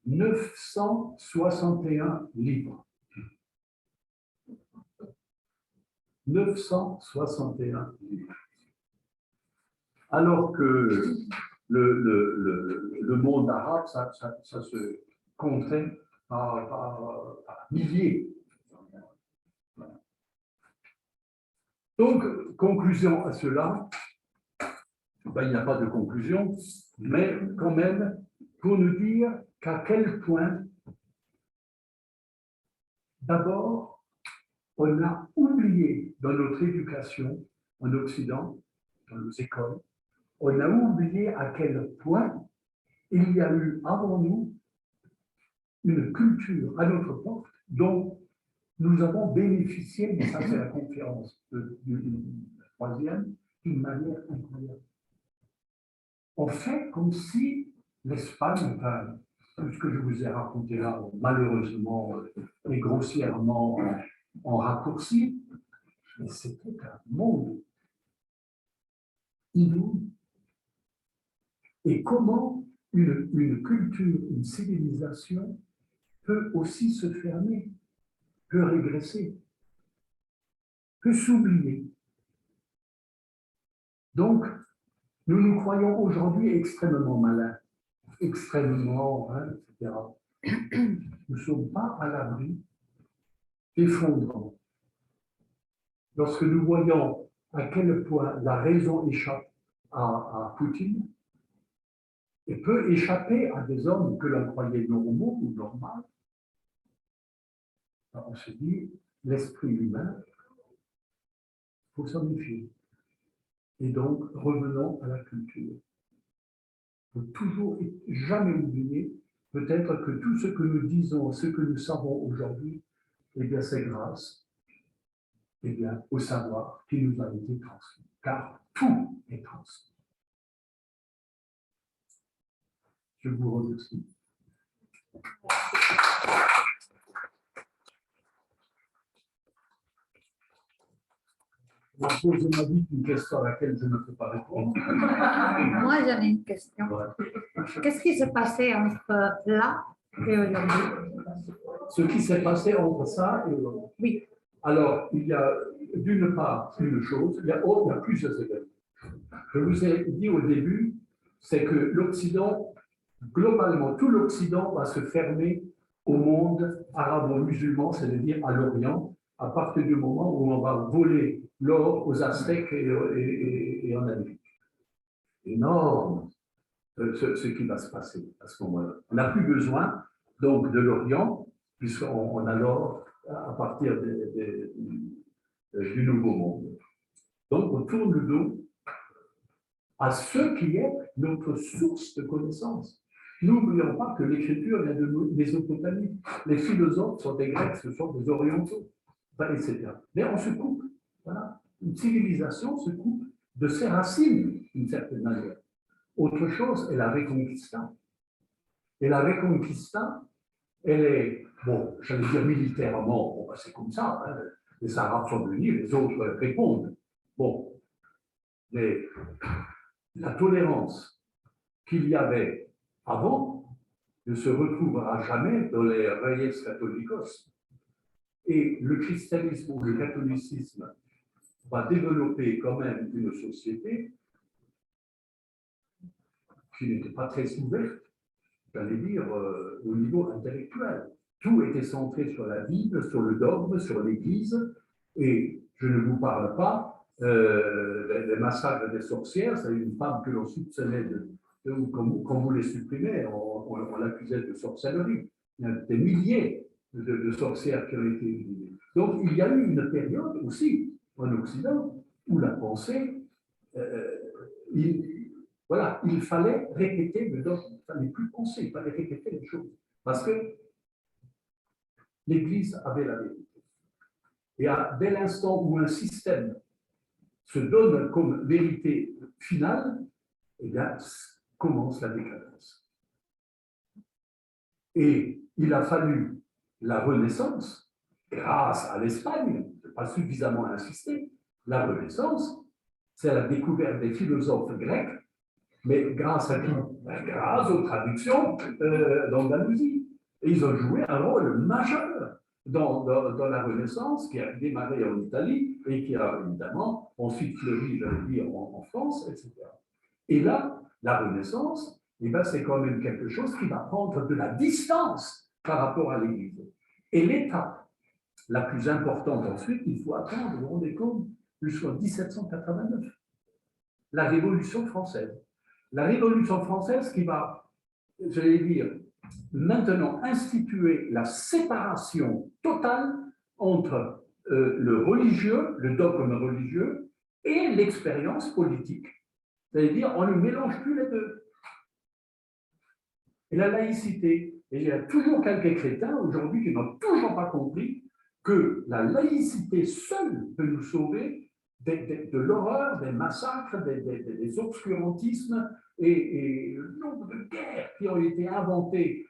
961 livres. 961 livres. Alors que le monde arabe, ça se comptait par milliers. Donc, conclusion à cela, ben, il n'y a pas de conclusion, mais quand même, pour nous dire qu'à quel point, d'abord, on a oublié dans notre éducation en Occident, dans nos écoles, on a oublié à quel point il y a eu avant nous une culture à notre porte dont nous avons bénéficié, mais ça c'est la conférence du troisième, d'une manière incroyable. On fait comme si l'Espagne, enfin, tout ce que je vous ai raconté là, malheureusement et grossièrement en raccourci, mais c'était un monde inouï. Et comment une culture, une civilisation peut aussi se fermer, peut régresser, peut s'oublier. Donc, nous nous croyons aujourd'hui extrêmement malins, extrêmement, etc. Nous ne sommes pas à l'abri d'effondrement. Lorsque nous voyons à quel point la raison échappe à Poutine, et peut échapper à des hommes que l'on croyait normaux ou normaux, on se dit, l'esprit humain, il faut s'en méfier. Et donc, revenons à la culture. Il faut toujours et jamais oublier, peut-être que tout ce que nous disons, ce que nous savons aujourd'hui, eh bien, c'est grâce au savoir qui nous a été transmis. Car tout est transmis. Je vous remercie. On m'a posé une question à laquelle je ne peux pas répondre. Moi, j'en ai une question. Ouais. Qu'est-ce qui s'est passé entre là et aujourd'hui? Ce qui s'est passé entre ça et aujourd'hui. Oui. Alors, il y a d'une part une chose, il y a plusieurs événements. Je vous ai dit au début, c'est que l'Occident, globalement, tout l'Occident va se fermer au monde arabo-musulman, c'est-à-dire à l'Orient, à partir du moment où on va voler l'or aux Aztèques et en Amérique. Énorme ce qui va se passer à ce moment-là. On n'a plus besoin donc de l'Orient, puisqu'on a l'or à partir du Nouveau Monde. Donc on tourne le dos à ce qui est notre source de connaissance. N'oublions pas que l'écriture vient de Mésopotamie. Les philosophes sont des Grecs, ce sont des Orientaux, etc. Mais on se coupe. Voilà. Une civilisation se coupe de ses racines, d'une certaine manière. Autre chose est la Reconquista. Et la Reconquista, elle est, bon, j'allais dire militairement, bon, c'est comme ça, hein, les Arabes sont venus, les autres répondent. Bon, mais la tolérance qu'il y avait avant ne se retrouvera jamais dans les Reyes Católicos. Et le christianisme ou le catholicisme va développer quand même une société qui n'était pas très ouverte j'allais dire, au niveau intellectuel. Tout était centré sur la Bible, sur le dogme, sur l'Église, et je ne vous parle pas des massacres des sorcières. C'est une femme que l'on soupçonnait qu'on voulait supprimer, on l'accusait de sorcellerie. Il y a des milliers de sorcières qui ont été éliminées. Donc, il y a eu une période aussi en Occident où la pensée, voilà, il fallait répéter le dogme, il ne fallait plus penser, il fallait répéter les choses. Parce que l'Église avait la vérité. Et dès l'instant où un système se donne comme vérité finale, eh bien, commence la décadence. Et il a fallu la Renaissance, grâce à l'Espagne, je n'ai pas suffisamment insisté, la Renaissance, c'est la découverte des philosophes grecs, mais grâce à qui? Grâce aux traductions d'Andalousie. Et ils ont joué un rôle majeur dans la Renaissance qui a démarré en Italie et qui a évidemment ensuite fleuri en France, etc. Et là, la Renaissance, eh ben, c'est quand même quelque chose qui va prendre de la distance par rapport à l'Église. Et l'étape la plus importante ensuite, il faut attendre, vous vous rendez compte, jusqu'en 1789, la Révolution française. La Révolution française qui va, j'allais dire, maintenant instituer la séparation totale entre le religieux, le dogme religieux, et l'expérience politique. C'est-à-dire, on ne mélange plus les deux. Et la laïcité, et il y a toujours quelques crétins aujourd'hui qui n'ont toujours pas compris que la laïcité seule peut nous sauver de l'horreur, des massacres, des obscurantismes et le nombre de guerres qui ont été inventées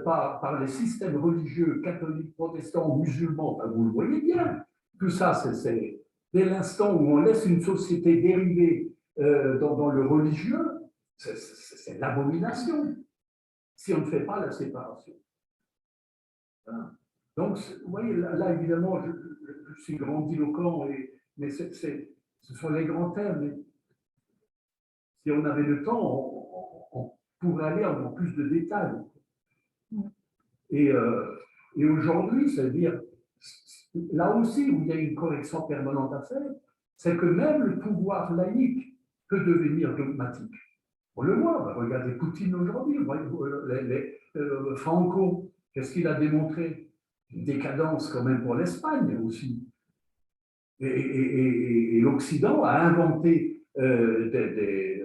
par les systèmes religieux catholiques, protestants, musulmans. Enfin, vous le voyez bien, tout ça, c'est dès l'instant où on laisse une société dériver dans le religieux, c'est l'abomination si on ne fait pas la séparation. Voilà. Donc, vous voyez, là évidemment, je suis grandiloquent, mais ce sont les grands thèmes. Mais si on avait le temps, on pourrait aller en plus de détails. Et aujourd'hui, c'est-à-dire, là aussi où il y a une correction permanente à faire, c'est que même le pouvoir laïque peut devenir dogmatique. On le voit, regardez Poutine aujourd'hui, Franco, qu'est-ce qu'il a démontré? Une décadence quand même pour l'Espagne aussi. Et l'Occident a inventé des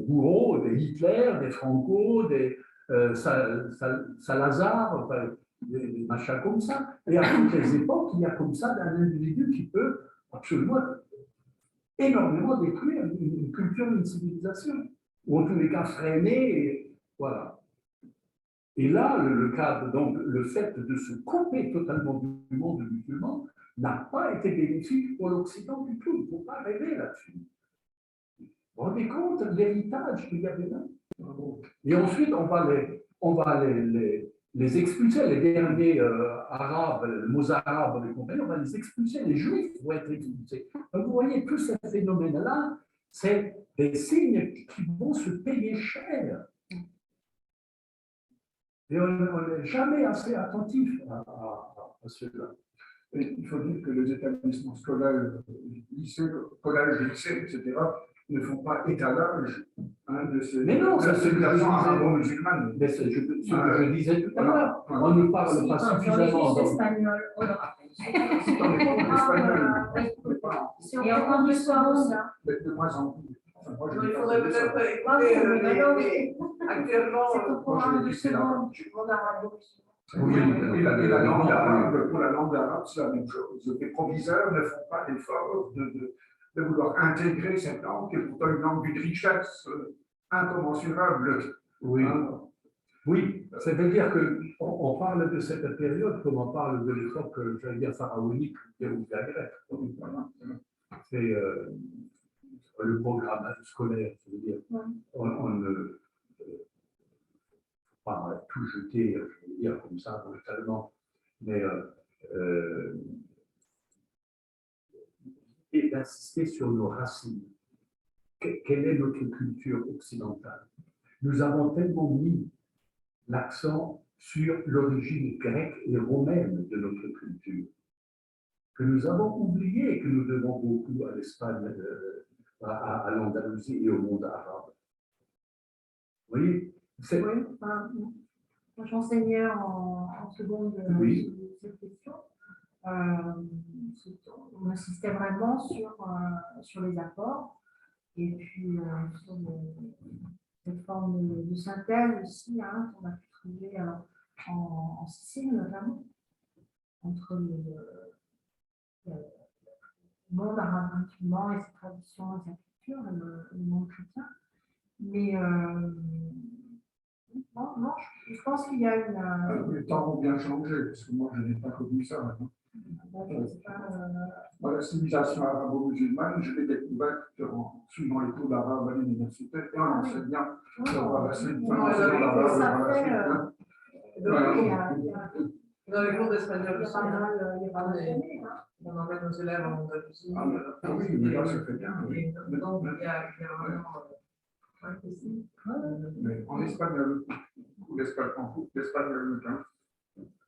bourreaux, des Hitler, des Franco, des Salazar, enfin, des machins comme ça. Et à toutes les époques, il y a comme ça un individu qui peut absolument énormément détruire une culture, une civilisation, ou en tous les cas freiner, et voilà. Et là, le cadre, donc le fait de se couper totalement du monde musulman n'a pas été bénéfique pour l'Occident du tout. Il ne faut pas rêver là-dessus. Vous vous rendez compte de l'héritage qu'il y avait là? Et ensuite, on va les expulser, les derniers arabes, les mozarabes, les compagnies, on va les expulser, les juifs vont être expulsés. Donc, vous voyez, tous ces phénomènes-là, c'est des signes qui vont se payer cher. Et on n'est jamais assez attentif à cela. Et il faut dire que les établissements scolaires, lycées, collèges, lycées, etc., ne font pas étalage de ces civilisations arabo-musulmanes. Mais c'est ce que je disais tout à l'heure. On ne parle pas suffisamment. Espagnol, on le rappelle. Et encore du soir aussi. De moins en plus. Moi, je Il faudrait peut-être écouter actuellement. C'est au programme du second arabo. Oui, et la langue arabe, pour la langue arabe, c'est la même chose. Les proviseurs ne font pas l'effort de vouloir intégrer cette langue, qui est pourtant une langue d'une richesse incommensurable. oui. Oui, c'est-à-dire qu'on parle de cette période comme on parle de l'époque, j'allais dire, pharaonique ou de la Grèce. C'est le programme scolaire, je veux dire. On ne pas tout jeter, je veux dire, comme ça, brutalement, mais et d'insister sur nos racines. Quelle est notre culture occidentale? Nous avons tellement mis l'accent sur l'origine grecque et romaine de notre culture, que nous avons oublié et que nous devons beaucoup à l'Espagne, à l'Andalousie et au monde arabe. Vous voyez, c'est Oui, enfin, moi, j'enseignais en seconde Oui. cette question. On insistait vraiment sur les apports et puis sur cette forme de synthèse aussi qu'on a pu trouver en Sicile notamment, entre le monde arabe musulman et ses traditions et sa culture et le monde chrétien. Mais non, je pense qu'il y a une. Les temps ont bien changé, parce que moi, je n'ai pas connu ça maintenant. Je sais pas, Moi, la civilisation arabo-musulmane, je l'ai découverte en suivant les cours d'arabe à l'université et en enseignant dans la suite. En enseignant l'arabe dans la suite. Dans les cours d'espagnol il y a aussi, pas mal, il y a pas mal on d'années, on emmène nos élèves en Andalousie. Ah oui, mais là, ça fait bien. Et donc, il y a vraiment un possible. Mais en espagnol, ou l'espagnol,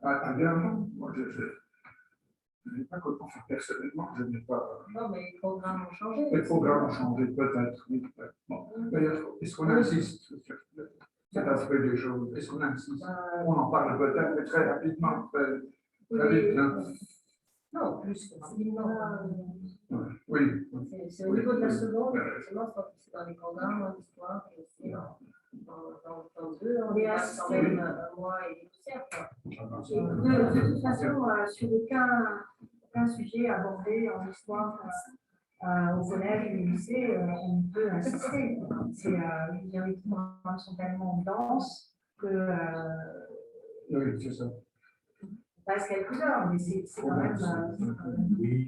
à Guerlain, moi, je n'ai pas connu, enfin, personnellement, je n'ai pas. Non, mais les programmes ont changé. Les programmes ont changé, peut-être, oui, peut-être. Bon. D'ailleurs, est-ce qu'on insiste sur cet aspect des choses? Est-ce qu'on insiste? On en parle peut-être, mais très rapidement, très vite. Hein? Non, plus que ça. Oui. C'est au niveau de la seconde, effectivement, c'est dans les programmes, en histoire, et c'est dans deux, on est quand même un mois et des poussières, quoi. De toute façon, sur aucun sujet abordé en histoire au collège et au lycée, on peut insister. Les programmes sont tellement denses que Oui, c'est ça. on passe quelques heures, mais c'est quand même oui,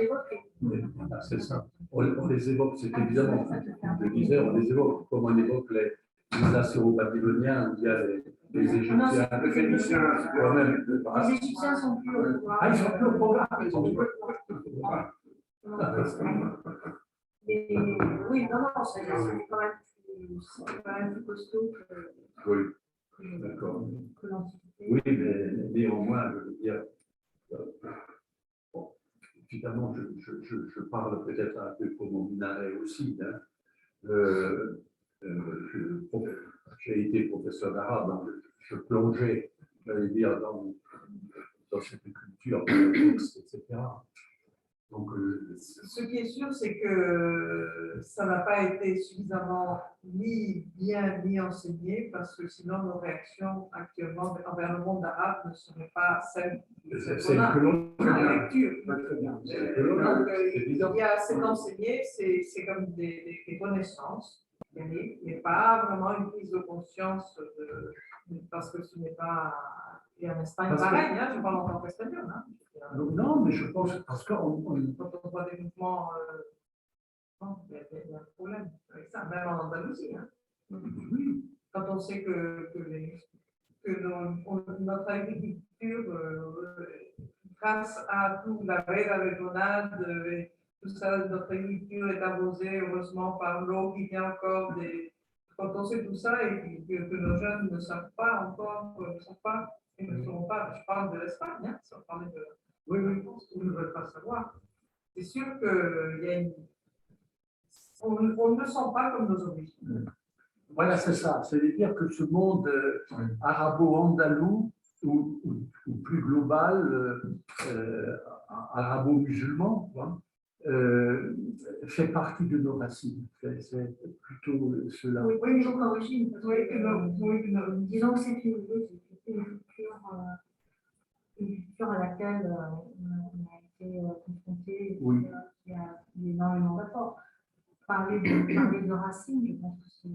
évoqué. c'est ça. On les évoque, c'est évidemment. Je disais, on les évoque comme on évoque les Assyro-Babyloniens, où il y a les Égyptiens, Les Phéniciens, quand même. Les Égyptiens sont plus au pouvoir. Ah, ils sont plus au programme. Ils sont plus. Et oui, non, c'est quand même plus costaud Oui, d'accord. que l'Antiquité. Oui, mais néanmoins, je veux dire, bon, finalement, je parle peut-être un peu pour mon minaret aussi. Hein. J'ai été professeur d'arabe, donc je plongeais, j'allais dire, dans cette culture, etc. Donc, Ce qui est sûr, c'est que ça n'a pas été suffisamment ni bien ni enseigné, parce que sinon nos réactions actuellement envers le monde arabe ne seraient pas celles c'est que l'on en lecture. c'est que l'on a, c'est Il évident. y a cet enseigné, c'est comme des connaissances, mais pas vraiment une prise de conscience, parce que ce n'est pas. Et en Espagne, Parce que- pareil, je parle encore espagnol. Non, mais je pense, parce qu'on Quand on voit des mouvements, non, il y a un problème avec ça, même en Andalousie. oui, Quand on sait que notre agriculture, grâce à tout, la vera de grenade, et tout ça, notre agriculture est arrosée, heureusement, par l'eau qui vient encore des. Quand on sait tout ça et que nos jeunes ne savent pas encore, ne savent pas, et ne sauront pas, je parle de l'Espagne, sans parler de. Oui, ils ne veulent pas savoir. C'est sûr qu'il y a une. On ne le sent pas comme nos origines. voilà, c'est ça. C'est-à-dire que ce monde arabo-andalou, ou plus global, arabo-musulman, fait partie de nos racines. C'est plutôt cela. Oui, oui, nos origines. Disons que c'est une culture à laquelle on a été confronté, Oui. qui a énormément d'apports. Parler de racines, je pense que c'est.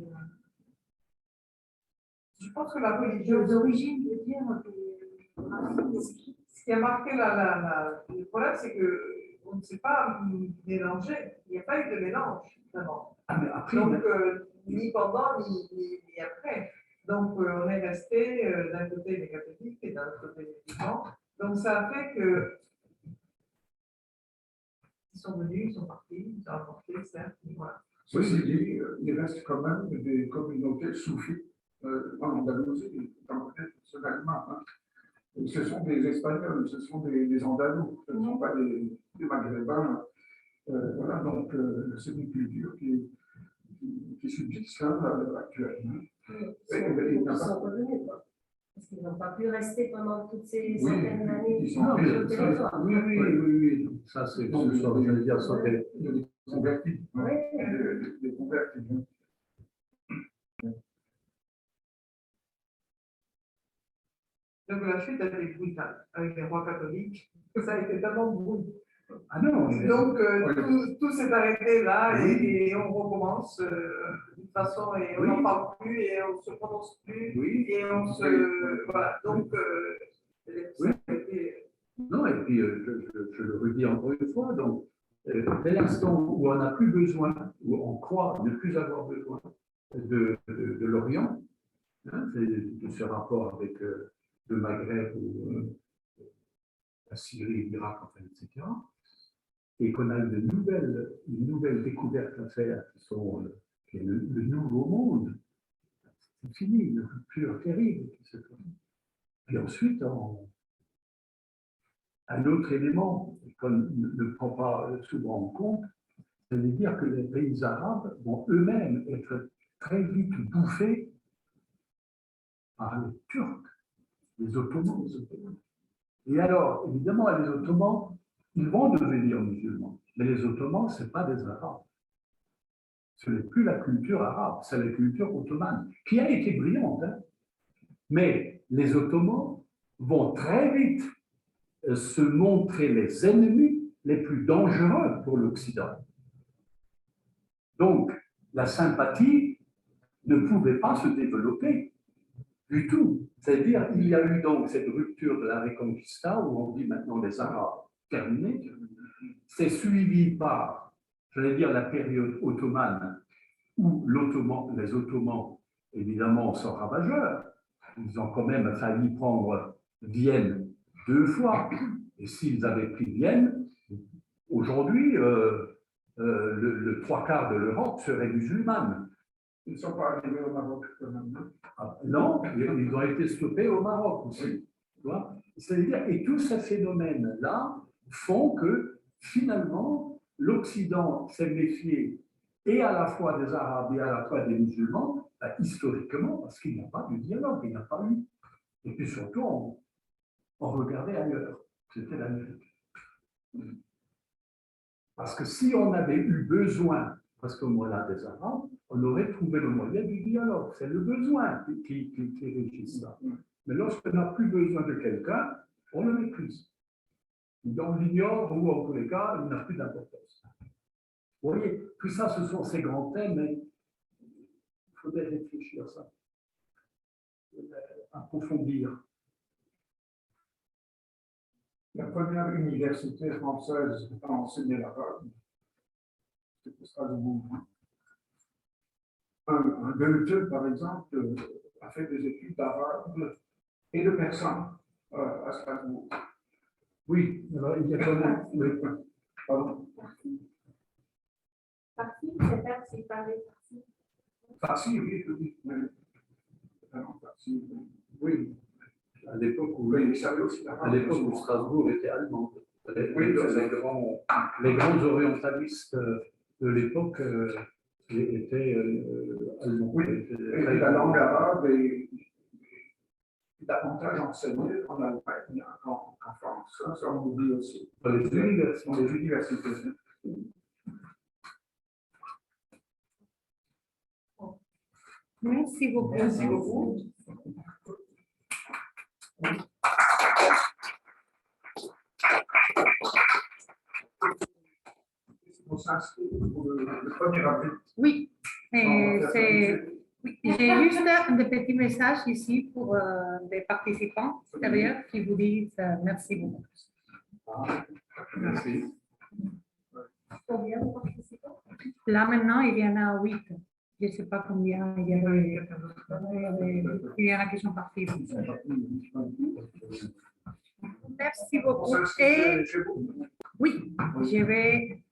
Je pense que la religion. D'origine, je veux dire, des racines. Ce qui a marqué le problème, c'est qu'on ne s'est pas mélangé. Il n'y a pas eu de mélange, vraiment. Ah, mais après, Donc, ni pendant, ni après. Donc, on est resté d'un côté des catholiques et d'un côté des musulmans. Donc, ça a fait que. Ils sont venus, ils sont partis, ils ont apporté, certes, mais voilà. Ceci dit, il reste quand même des communautés soufis en Andalousie, j'en connais personnellement. Hein. Et ce sont des Espagnols, ce sont des Andalous, ce ne sont pas des Maghrébins. Voilà, donc c'est une culture qui subsiste actuellement. Ils sont revenus, quoi. Parce qu'ils n'ont pas pu rester pendant toutes ces centaines d'années ils sont sur Oui, le territoire. oui. Ça, c'est j'allais dire, ça fait. des convertis. Oui. Des convertis. Donc la chute a été brutale avec les rois catholiques. Ça a été tellement brut. Ah non, Donc tout s'est arrêté là et on recommence d'une façon et on n'en parle plus et on ne se prononce plus et on se. Voilà. Donc ça a été. non, et puis je le redis encore une fois, donc dès l'instant où on n'a plus besoin, où on croit ne plus avoir besoin de l'Orient, hein, de ce rapport avec le Maghreb ou la Syrie, l'Irak, enfin, etc., et qu'on a une nouvelle découverte à faire, qui est le nouveau monde, c'est fini, une rupture terrible qui se fait. Puis ensuite, un autre élément qu'on ne prend pas souvent en compte, c'est de dire que les pays arabes vont eux-mêmes être très vite bouffés par les Turcs, les Ottomans. Et alors, évidemment, les Ottomans, ils vont devenir musulmans. Mais les Ottomans, ce n'est pas des Arabes. Ce n'est plus la culture arabe, c'est la culture ottomane, qui a été brillante. Hein. Mais les Ottomans vont très vite se montrer les ennemis les plus dangereux pour l'Occident. Donc, la sympathie ne pouvait pas se développer du tout. C'est-à-dire, il y a eu donc cette rupture de la Reconquista, où on dit maintenant les Arabes terminés. C'est suivi par, j'allais dire, la période ottomane, où les Ottomans, évidemment, sont ravageurs. Ils ont quand même failli prendre Vienne 2 fois. Et s'ils avaient pris Vienne, aujourd'hui, le 3/4 de l'Europe serait musulmane. Ils ne sont pas arrivés au Maroc quand même. Non, ils ont été stoppés au Maroc aussi. C'est-à-dire, et tous ces phénomènes-là font que finalement, l'Occident s'est méfié et à la fois des Arabes et à la fois des musulmans, historiquement, parce qu'il n'y a pas de dialogue, il n'y a pas eu. Et puis surtout, on regardait ailleurs. C'était l'Amérique. Parce que si on avait eu besoin, parce qu'au moment-là des Arabes, on aurait trouvé le moyen du dialogue. C'est le besoin qui régit ça. Mais lorsqu'on n'a plus besoin de quelqu'un, on le méprise. On l'ignore ou en tous les cas, il n'a plus d'importance. Vous voyez, tout ça, ce sont ces grands thèmes, mais il faudrait réfléchir à ça, approfondir. La première université française a enseigné l'arabe. C'était Strasbourg. Un Goethe, par exemple, a fait des études d'arabe et de persan à Strasbourg. Oui, alors, il y a quand même. Oui. Pardon. Farsi, c'est ça, c'est parler farsi. Farsi, oui. Farsi, Oui. À l'époque où, il savait aussi l'arabe. à l'époque où Strasbourg était allemande. Oui, Les grands orientalistes de l'époque étaient allemands. Oui, et la langue arabe est davantage enseignée en Allemagne qu'en France. Ça, on oublie aussi. Dans les universités. Dans les universités. Merci beaucoup. Merci beaucoup. On s'inscrit pour le 1er avril. Oui, oui, j'ai juste un petit message ici pour les participants extérieurs qui vous disent merci beaucoup. Merci. Combien de participants? Là maintenant, il y en a 8. Je ne sais pas combien il y en a qui sont partis. Merci beaucoup. Et oui, je vais